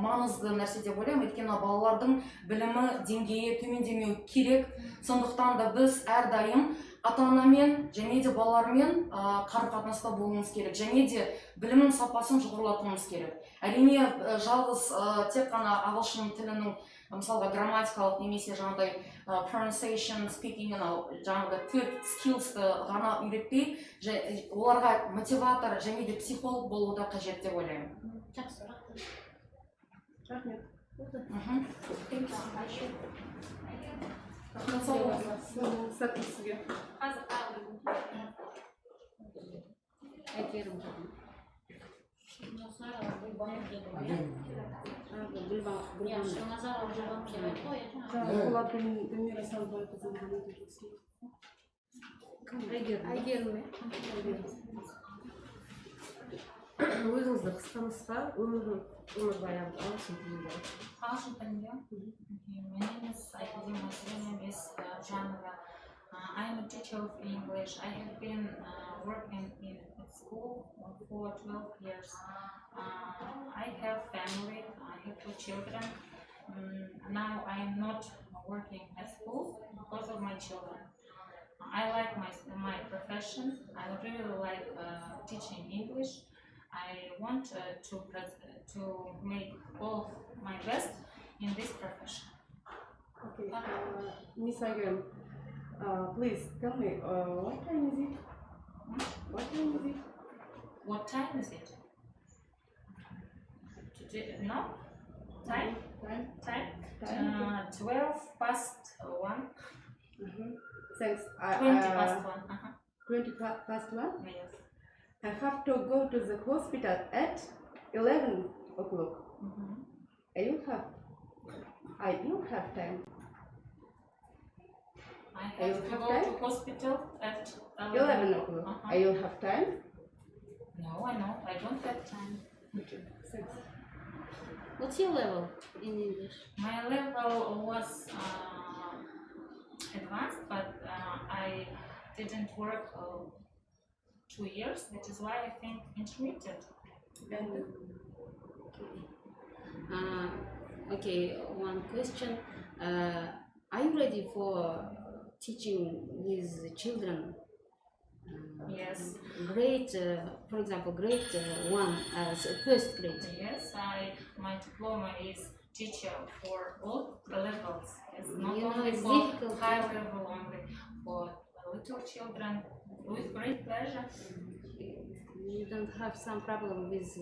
маңызды нәрсе деп ойлаймын. Өйткені балалардың білімі деңгейі төмендемеу керек. Сондықтан да біз әрдайым ата-анамен және де балалармен қарым-қатынаста болуымыз керек. Және де білімнің сапасын жоғарылатуымыз керек. Әрине, жалғыз тек қана ағылшын тілінің мысалға грамматикалық немесе жаңағыдай pronunciation, speaking, жаңағыдай төрт skills'ты ғана үйретпей, оларға мотиватор және де психолог болу да қажет деп ойлаймын. Жақсы, рахмет. Сәттілік сізге. Әйгерім Болат Гүлмира Салбайқызы Әйгерім өзіңізді қысқа нұсқа өмірбаян ағылшын тілінде. Ағылшын тілінде. My name is Aygul. My surname is Janova. I am a teacher of English. I have been working in school for 12 years. I have family. I have 2 children. Now I am not working at school because of my children. I like my profession. I really like teaching English. I want to make all my best in this profession. Okay, Miss Aygul, please tell me, what time is it? What time is it? What time is it? Today, no? Time? 12 past 1. Thanks. 20 past 1. 20 past 1? Yes. I have to go to the hospital at 11 o'clock. I don't have time. I have to go to hospital at 11 o'clock. I don't have time. No, I know. I don't have time. Okay, thanks. What's your level in English? My level was advanced, but I didn't work 2 years. That is why I think intermediate. Okay, one question. Are you ready for teaching with children? Yes. Grade, for example, grade 1, first grade. Yes, my diploma is teacher for all the levels. It's not You know, only it's for difficult. high level, only for little children. With great pleasure. You don't have some problem with.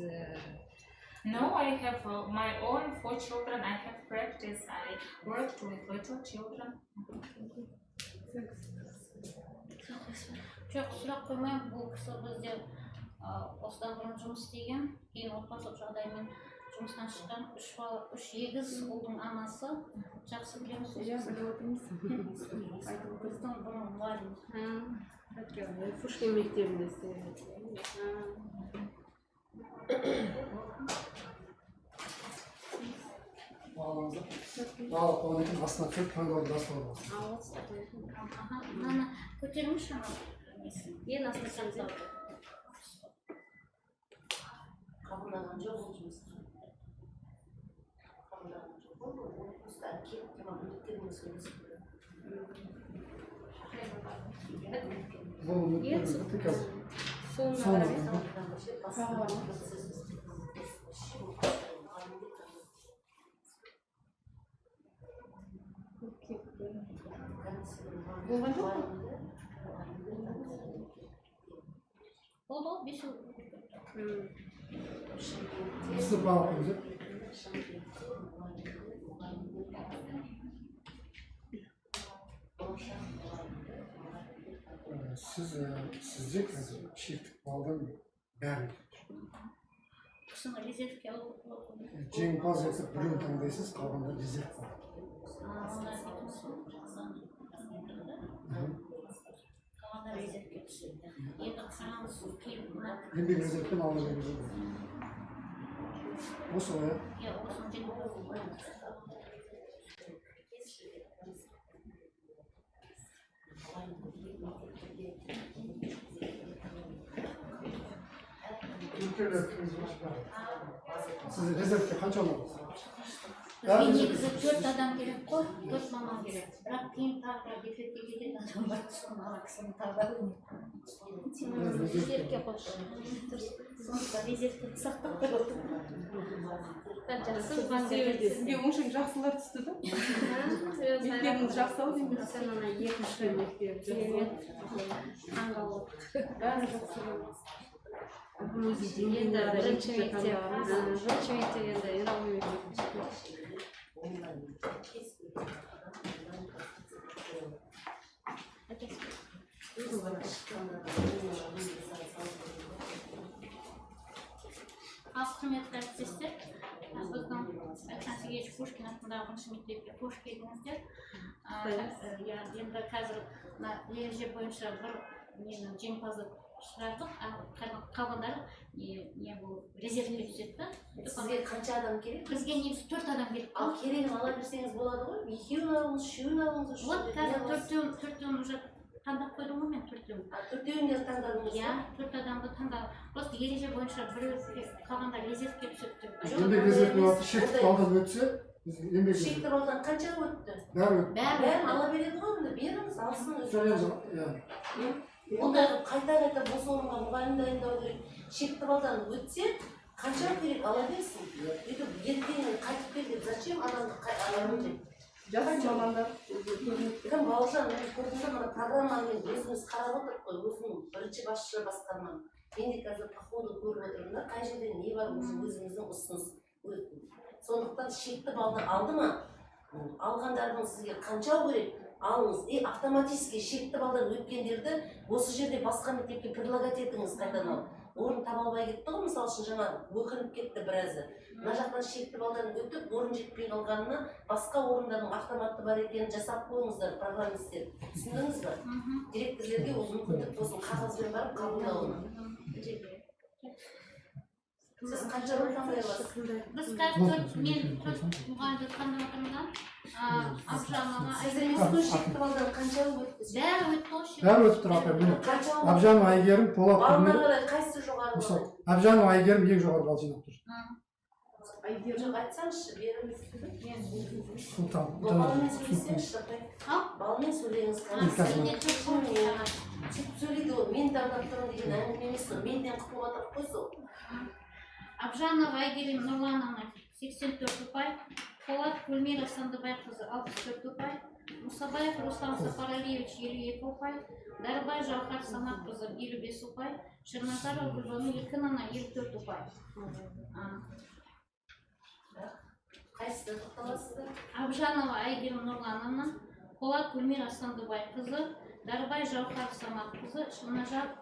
No, I have my own 4 children. I have practice. I worked with little children. Жоқ, сұрақ қоймаймын, бұл кісі бізде осыдан бұрын жұмыс істеген, кейін отбасылық жағдаймен жұмыстан шыққан 3 егіз ұлдың анасы. Жақсы білеміз. Иә, біліп отырмыз. Айтып Біздің бұрын мұғалім. Пушкин мектебінде істеген. Одан кейін астына 4 таңдауды басталды. Мынаны көтеріңізші анау. Ең астына сәлден. Қабылдаған жоқ ол жұмысты. Қабылдаған жоқ ол осыдан келіп тұрған үміттермен сөйлесіп Бұл үміттерді бітті қазір. Соңына болған жоқ па? Болды, 5 жыл. Сізді бағып өзі. Сізде қазір шектік балдан бәрін кісіні резервке алып отырып жеңімпаз етіп біреуін таңдайсыз, қалғандар резерв бар. қалғандар резервке түседі. Енді қараңыз, кейін мына Еңбек резервпен ала беруге болады. Осы ғой, иә, осыны жеңімпаз. Сіз резервке қанша алдыңыз? Бізге негізі 4 адам керек қой, 4 маман керек. Бірақ кейін тағы декретке кететін адам бар, соны ана кісіні тағдыру. Резервке қойшы. Сондықтан резервке сақтап қойып. Сізге оңшаң жақсылар түсті да? Мектебіңіз жақсы ау деймін. Сен ана екінші мектеп таңғалып. Бәрі жақсы болды. Енді бірінші мектеп енді иралмай мектеп. Аз құрметті әріптестер, біздің Александр Сергеевич Пушкин атындағы бірінші мектепке қош келдіңіздер. Енді қазір ереже бойынша бір жеңімпазды шығардық, қалғандары бұл резервке түседі. Сізге қанша адам керек? Бізге негізі 4 адам керек. Ал керегін ала берсеңіз болады ғой? Екеуін алыңыз, үшеуін алыңыз. Вот қазір төртеуін уже таңдап қойдым ғой мен төртеуін. Төртеуін де таңдадыңыз? Иә, 4 адамды таңдадым. Просто ереже бойынша біреуге қалғандар резервке түседі деп. Еңбек резервке өтті, шекті балдан өтсе, еңбек резервке. Шекті балдан қанша өтті? Бәрі өтті. Бәрін ала береді ғой, онда беріңіз, алсын. Онда қайта бос орынға мұғалім дайындау керек. Шекті балдан өтсе, қанша керек ала берсін. Өйтіп ертеңін қайтып кел деп, зачем адамды аламын деп. Жас мамандар. Кім Бауыржан, мен көрдіңіз мына программамен өзіміз қарап отырып қой, өзінің бірінші басшы басқармам. Мен де қазір по ходу көріп отырмын да, қай жерде не бар өзіміздің ұсыныс. Сондықтан шекті балды алды ма, алғандардың сізге қанша керек, алыңыз. Автоматически шекті балдан өткендерді осы жерде басқа мектепке предлагать етіңіз қайдан алып. Орын таба албай кетті ғой, мысалы үшін жаңа өкініп кетті біразы. Мына жақтан шекті балдан өтіп, орын жетпей қалғанына басқа орындардың автоматты бар екенін жасап қойыңыздар, программисттер. Түсіндіңіз ба? Директорлерге осы мүмкіндік болсын, қағазбен барып қабылдауына. Сіз қанша рөл таңдай аласыз? Біз қазір мен 4 мұғалімді таңдап отырмын. Абжанова, сіз емес қой шекті балдан қанша өтті? Бәрі өтті ғой. Бәрі өтіп тұр апай, міне. Абжанова Айгерім, Полат Балаларға қайсысы жоғары болады? Абжанова Айгерім ең жоғары балл жинап тұр. Жоқ, айтсаңызшы, беріңіз. Султан. Балмен сөйлесеңізші, апай. Балмен сөйлеңіз. Сөйлейді ғой, мен таңдап тұрмын деген әңгіме емес қой. Менден құтылып отырып қой сол. Абжанова Айгерім Нұрлановна 84 ұпай, Полат Гүлмира Сандыбайқызы 64 ұпай, Мұсабаев Руслан Сапаралиевич 52 ұпай, Дарбай Жауһар Саматқызы 55 ұпай, Шырназарова Гүлбану Еркінова 54 ұпай. Қайсысы тоқталасыздар? Абжанова Айгерім Нұрлановна, Полат Гүлмира Сандыбайқызы, Дарбай Жауһар Саматқызы,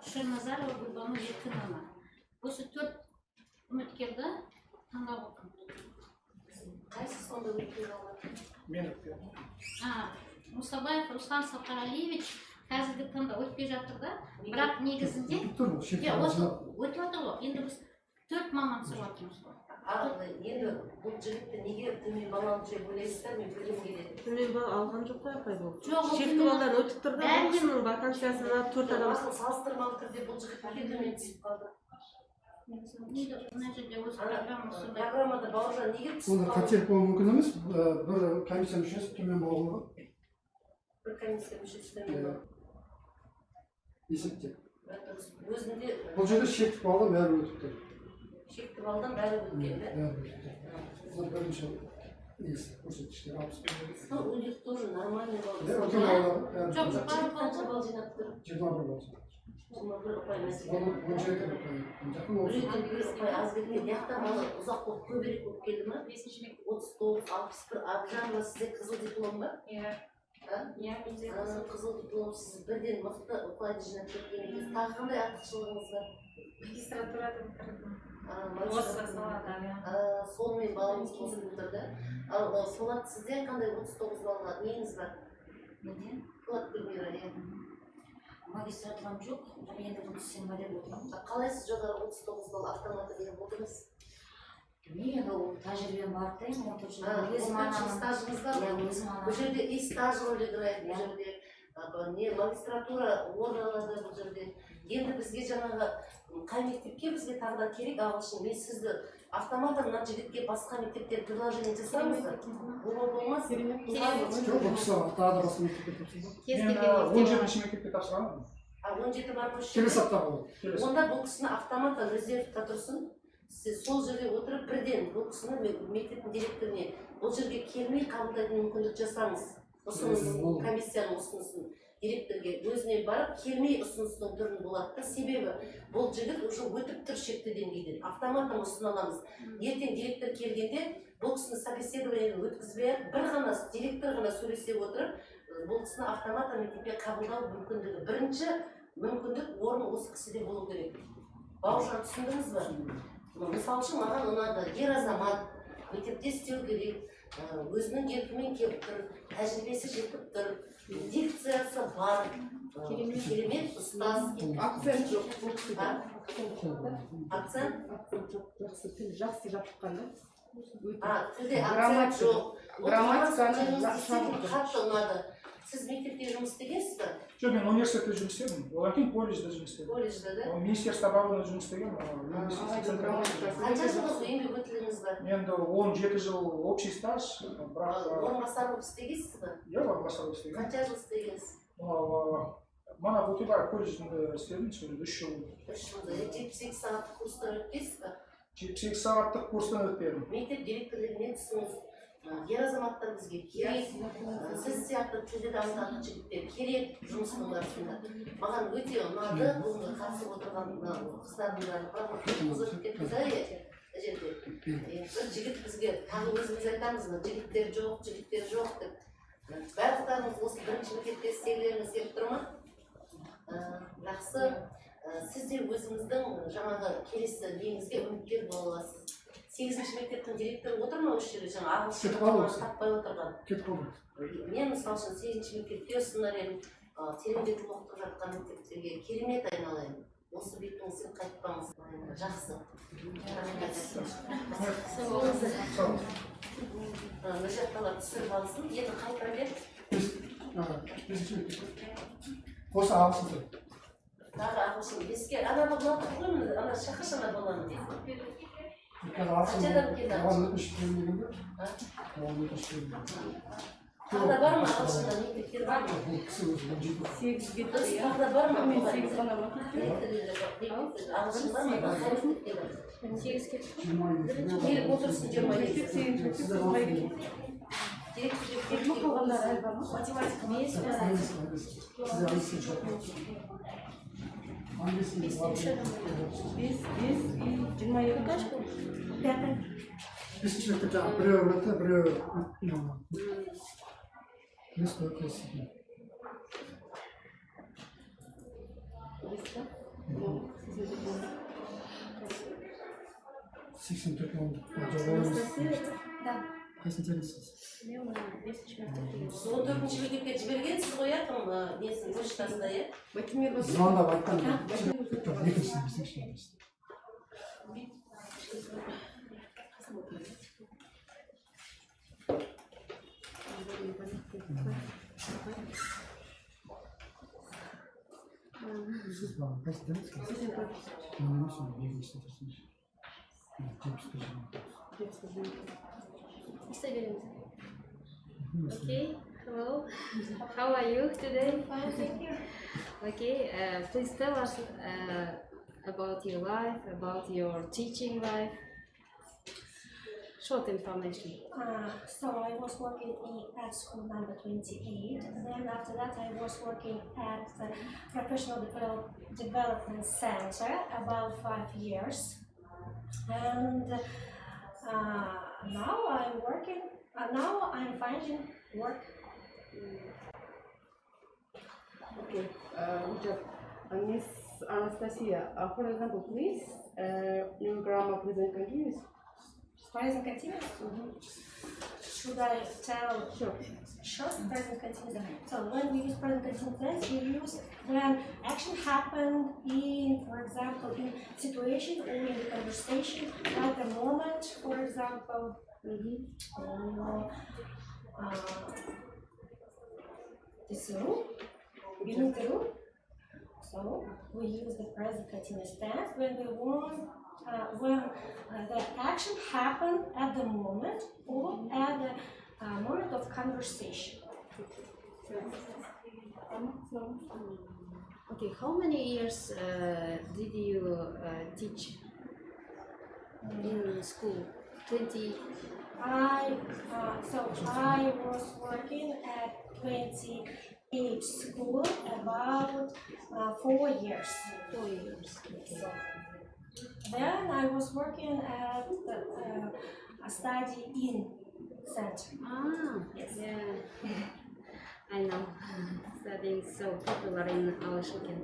Шырназарова Гүлбану Еркінова. Осы 4 үміткерді таңдап отырмын. Қайсысы сонда өтпей қалған? Мен өтпедім. Мұсабаев Руслан Сапаралиевич қазіргі таңда өтпей жатыр да, бірақ негізінде өтіп жатыр ғой. Енді біз 4 маман сұрап жатырмыз ғой. Енді бұл жігітті неге төмен балл алып жүріп ойлайсыздар, мен білгім келеді. Төмен балл алған жоқ қой апай бұл. Жоқ, шекті балдан өтіп тұр да, бұл кісінің вакансиясына 4 адам. Салыстырмалы түрде бұл жігіт неге төмен түсіп қалды? Программада Бауыржан неге түсіп Онда қателік болуы мүмкін емес, бір комиссия мүшесі төмен балл алған. Бір комиссия мүшесі төмен балл. Есепте. Өзінде Бұл жерде шекті балдан бәрі өтіп тұр. шекті балдан бәрі өткен да? Бұл бірінші көрсеткіштер 60. У них тоже нормальный балл. Жоқ, Қанша балл жинап тұр? 21 балл жинап тұр. 21 ұпай мәселе. Біреуден бір ұпай аз кеткен. Яқтан балы ұзақ болып көбірек болып келді ма? 39, 61. Абжанова сізде қызыл диплом ба? Қызыл диплом сіз бірден мықты ұпайды жинап кеткен екенсіз. Тағы қандай артықшылығыңыз бар? Магистратурада бітірдім. Сонымен балыңыз қосып отырды. Ал Солат, сізде қандай 39 балға неңіз бар? Неден? Солат Гүлмира, иә. Магистратурам жоқ, бірақ енді бұл сен деп отырмын. Қалай сіз жоғары 39 бал автоматы беріп отырмыз? Енді ол тәжірибем бар деймін, 14 жыл. Стажыңыз бар? Бұл жерде и стаж роль играет, бұл жерде не магистратура орын алады бұл жерде. Енді бізге жаңағы қай мектепке бізге тағы да керек ағылшын. Мен сізді автоматом мына жігітке басқа мектептер предложение жасаймыз ба? Ол болмас. Жоқ, бұл кісі тағы да басқа мектепке тапсырды. Мен 17-ші мектепке тапсырамын. 17 бар бұл Келесі апта болады. Онда бұл кісіні автоматом резервта тұрсын. Сіз сол жерге отырып бірден бұл кісіні мектептің директоріне бұл жерге келмей қабылдайтын мүмкіндік жасаңыз. Ұсынысын, комиссияның ұсынысын директорге өзіне барып келмей ұсыныстың түрін болады да. Себебі бұл жігіт уже өтіп тұр шекті деңгейден. Автоматом ұсына аламыз. Ертең директор келгенде бұл кісіні собеседованиеден өткізбей бір ғана директор ғана сөйлесе отырып бұл кісіні автоматом мектепке қабылдау мүмкіндігі. Бірінші мүмкіндік орын осы кісіде болу керек. Бауыржан, түсіндіңіз ба? Мысалы үшін маған ұнады, ер азамат мектепте істеу керек, өзінің еркімен келіп тұр, тәжірибесі жетіп тұр, дикциясы бар, керемет ұстаз. Акцент жоқ. Акцент? Жақсы тіл, жақсы жаттыққан да. Тілде акцент жоқ. Грамматиканы қатты ұнады. Сіз мектепте жұмыс істегенсіз ба? Жоқ, мен университетте жұмыс істедім. Одан кейін колледжде жұмыс істедім. Колледжде, да? Министерство обороны жұмыс істеген. Қанша жылғы еңбек өтіліңіз бар? Енді 17 жыл общий стаж. Орынбасар болып істегенсіз ба? Иә, орынбасар болып істеген. Қанша жыл істегенсіз? Мана Бұлтыбай колледжінде істедім, 3 жыл. 3 жылда. 72 сағаттық курстан өткенсіз ба? 72 сағаттық курстан өтпедім. Мектеп директорлығымен түсіңіз. Ер азаматтар бізге керек, сіз сияқты тілді дамытатын жігіттер керек жұмыстың барысында. Маған өте ұнады, бүгінгі қатысып отырған қыздардың барлығы өтіп кетті да жерде. Бір жігіт бізге тағы өзіміз айтамыз, жігіттер жоқ деп. Барлықтарыңыз осы бірінші мектепте істегілеріңіз келіп тұр ма? Жақсы, сіз де өзіңіздің жаңағы келесі неңізге үміткер бола аласыз. 8-ші мектептің директоры отыр ма осы жерде жаңа ағылшын таппай отырған? Кетіп қалды. Мен мысалы үшін 8-ші мектепте сценарийін тереңдетіп оқытып жатқан мектептерге керемет айналайын. Осы бетіңізден қайтпаңыз. Жақсы. Мына жақталар түсіріп алсын. Енді қай проблем? 5-ші мектеп. Осы ағылшын тіл. Тағы ағылшын. Беске ана болмады ғой, ана шақыршы ана боланы дейді. Қаншадан келді? Тағы да бар ма ағылшында мектептер бар ма? Бұл кісі өзі 8-ге тағы да бар ма? Мен 8 ғана ма? Ағылшын бар ма? 8-ге келіп отырсын 27. қалғандар әлбар ма? Математика емес пе? Бес и 27 кашка? 5. Бесінші мектепте біреуі өтті, біреуі емес қой классики. Сексен төрт мың қайсын тересіз? 14-ші мектепке жібергенсіз ғой, несін почтасында, иә? Звондап айтқан екіншісін бесіншісін емес. Сіз маған қайсы тересіз? Мен емес, екіншісін тересіз. 71. Okay, hello. How are you today? Fine, thank you. Okay, please tell us about your life, about your teaching life. Short information. So I was working at school number 28. Then after that I was working at the Professional Development Center about 5 years. And now I'm working. Now I'm finding work. Okay, Miss Anastasia, for example, please, in grammar present continuous. Present continuous? Should I tell? Sure. Sure, present continuous. So when we use present continuous tense, we use when action happened in, for example, in situation or in the conversation, like a moment, for example. This room, in the room. So we use the present continuous tense when we want, when the action happened at the moment or at the moment of conversation. Okay, how many years did you teach in school? 20? I was working at 28 school about 4 years. 4 years. So then I was working at a study in center. Yes. Yeah. I know. Studying so popular in our Shuken.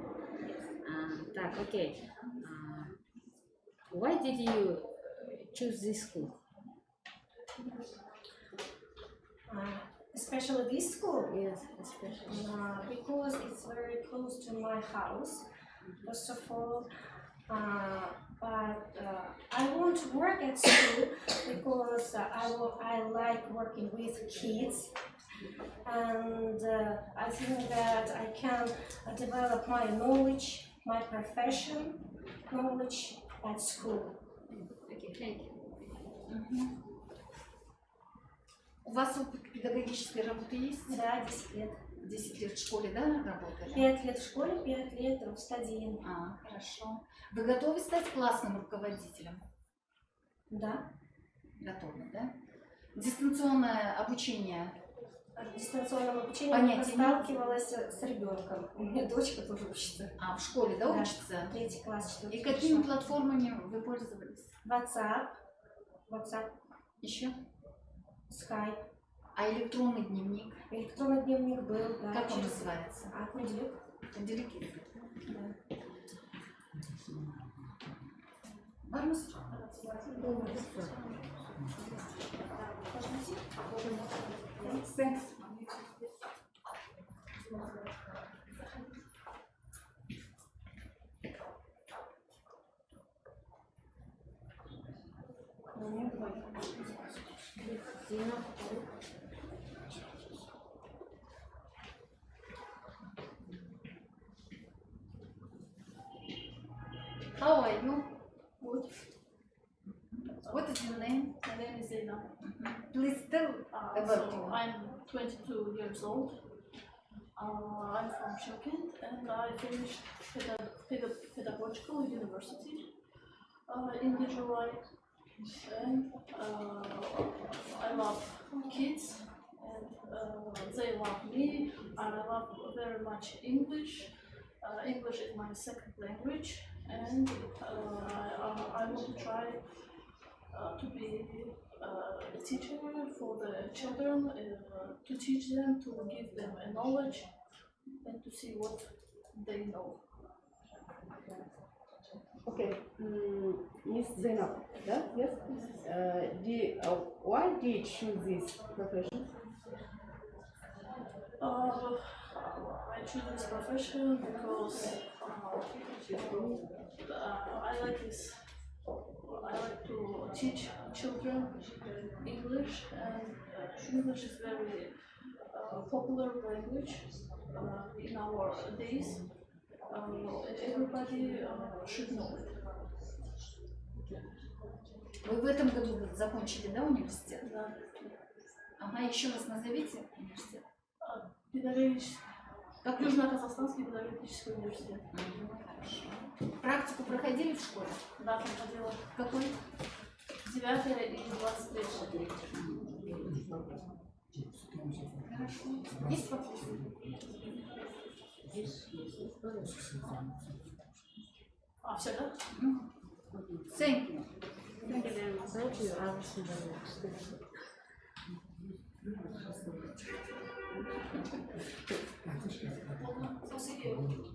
Так, okay. Why did you choose this school? Especially this school? Yes, especially. Because it's very close to my house, first of all. But I want to work at school because I like working with kids. And I think that I can develop my knowledge, my profession knowledge at school. Okay, thank you. У вас опыт педагогической работы есть? Да, 10 лет. 10 лет в школе, да, работали? 5 лет в школе, 5 лет в стадии. Хорошо. Вы готовы стать классным руководителем? Да. Готовы, да? Дистанционное обучение. В дистанционном обучении Понятия я сталкивалась с ребенком. У меня дочка тоже учится. В школе, да, учится? 3 класс, 4 И какими платформами вы пользовались? WhatsApp. Еще? Skype. А электронный дневник? Электронный дневник был, да. Как он называется? Кунделик. Кунделик. Да. Бармус? Thanks. How are you? Good. What is your name? My name is Zena. Please tell about you. I'm 22 years old. I'm from Shymkent and I finished pedagogical university in July. And I love kids and they love me. And I love very much English. English is my second language and I want to try to be a teacher for the children, to teach them, to give them a knowledge and to see what they know. Okay, Miss Zainab, yeah? Yes? Why did you choose this profession? I choose this profession because I like this. I like to teach children English, and English is very popular language in our days. Everybody should know it. Вы в этом году закончили, да, университет? Да. Ага, еще раз назовите университет. Педагогический. Как Южно-Казахстанский педагогический университет. Хорошо. Практику проходили в школе? Да, проходила. Какой? 9 и 23. Хорошо. Есть вопросы? Все, да? Thank you. Thank you very much. Thank you. I was So Молодец.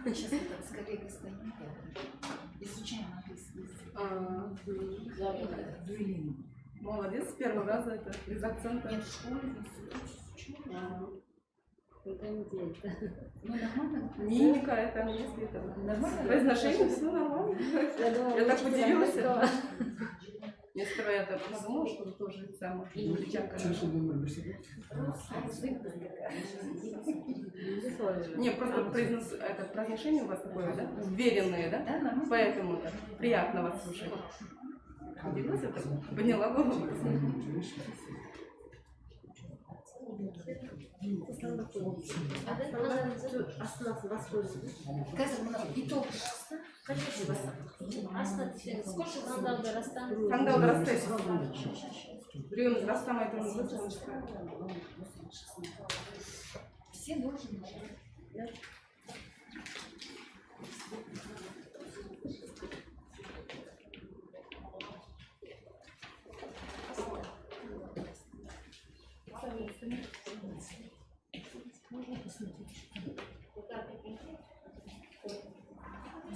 Сейчас мы так с коллегой стоим, изучаем английский язык. Молодец, с первого раза это без акцента. Нет, в школе, в институте Ну, нормально. Мимика, это английский, это Нормально? произношение, все нормально. Я так удивилась. английского. Я сперва я так подумала, что вы тоже самое англичанка. Не, просто произношение у вас такое, да? Уверенное, да? Да, нормально. Поэтому так приятно вас слушать. Удивилась это? Подняла голову. Қазір мына итог шықса, қанша Таңдауда растайсыз. Біреуіміз растамай тұрмыз ба? все должны.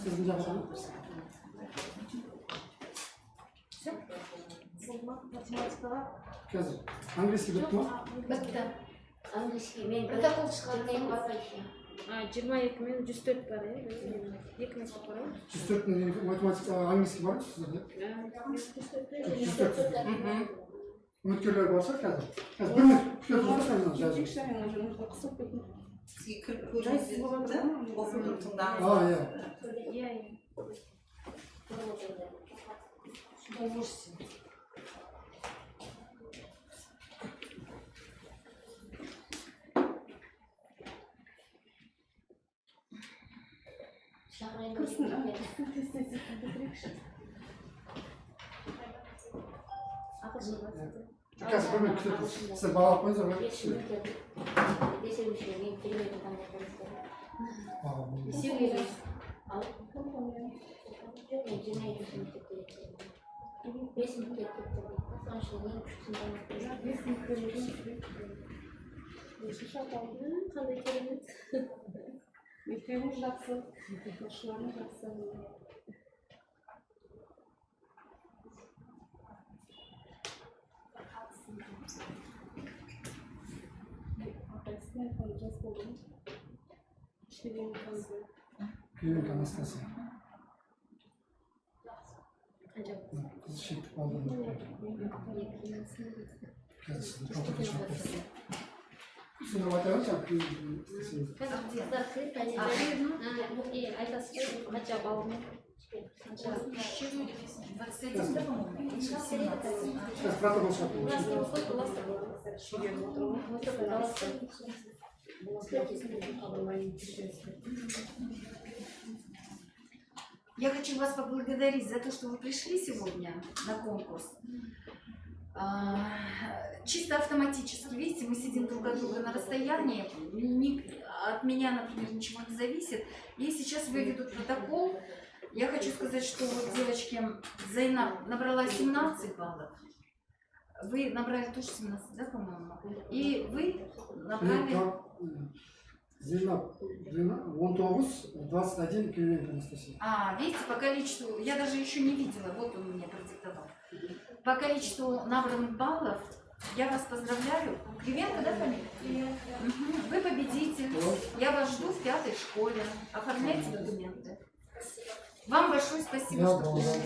Sizin cevabınız. Қазір английский бітті ма? Бітті. Английский мен Протокол шығармай 22 мен 104 бар, иә? 2 мектеп бар, иә? 104 мен математика, английский бар ма сіздерде? 104. Үміткерлер барса қазір. Қазір бір минут күтіп тұрыңыз, мен жазып. Сізге кіріп көріңіздер, оқуды тыңдаңыз. Иә. Иә. Қазір бір минут күтіп тұрыңыз. Сіздер бағалап қойыңыздар ма? Қандай керемет. Мектебіңіз жақсы, оқушыларыңыз жақсы. Клиник Анастасия. Kız şekli kaldırdı. Қазір сізді протокол шығарып берсін. Түсіндіріп айта берсем, айтасыз ғой, қанша балымен? Қазір протокол шығарып Я хочу вас поблагодарить за то, что вы пришли сегодня на конкурс. Чисто автоматически, видите, мы сидим друг от друга на расстоянии, от меня, например, ничего не зависит. И сейчас выведут протокол. Я хочу сказать, что вот девочки Зайнаб набрала 17 баллов. Вы набрали тоже 17, да, по-моему? И вы набрали... Зейнаб 19, 21 Кривенко Анастасия. Видите, по количеству, я даже еще не видела, вот он мне продиктовал. По количеству набранных баллов я вас поздравляю. Кривенко, да, фамилия? Вы победитель. Я вас жду в 5-й школе. Оформляйте документы. Вам большое спасибо, что пришли.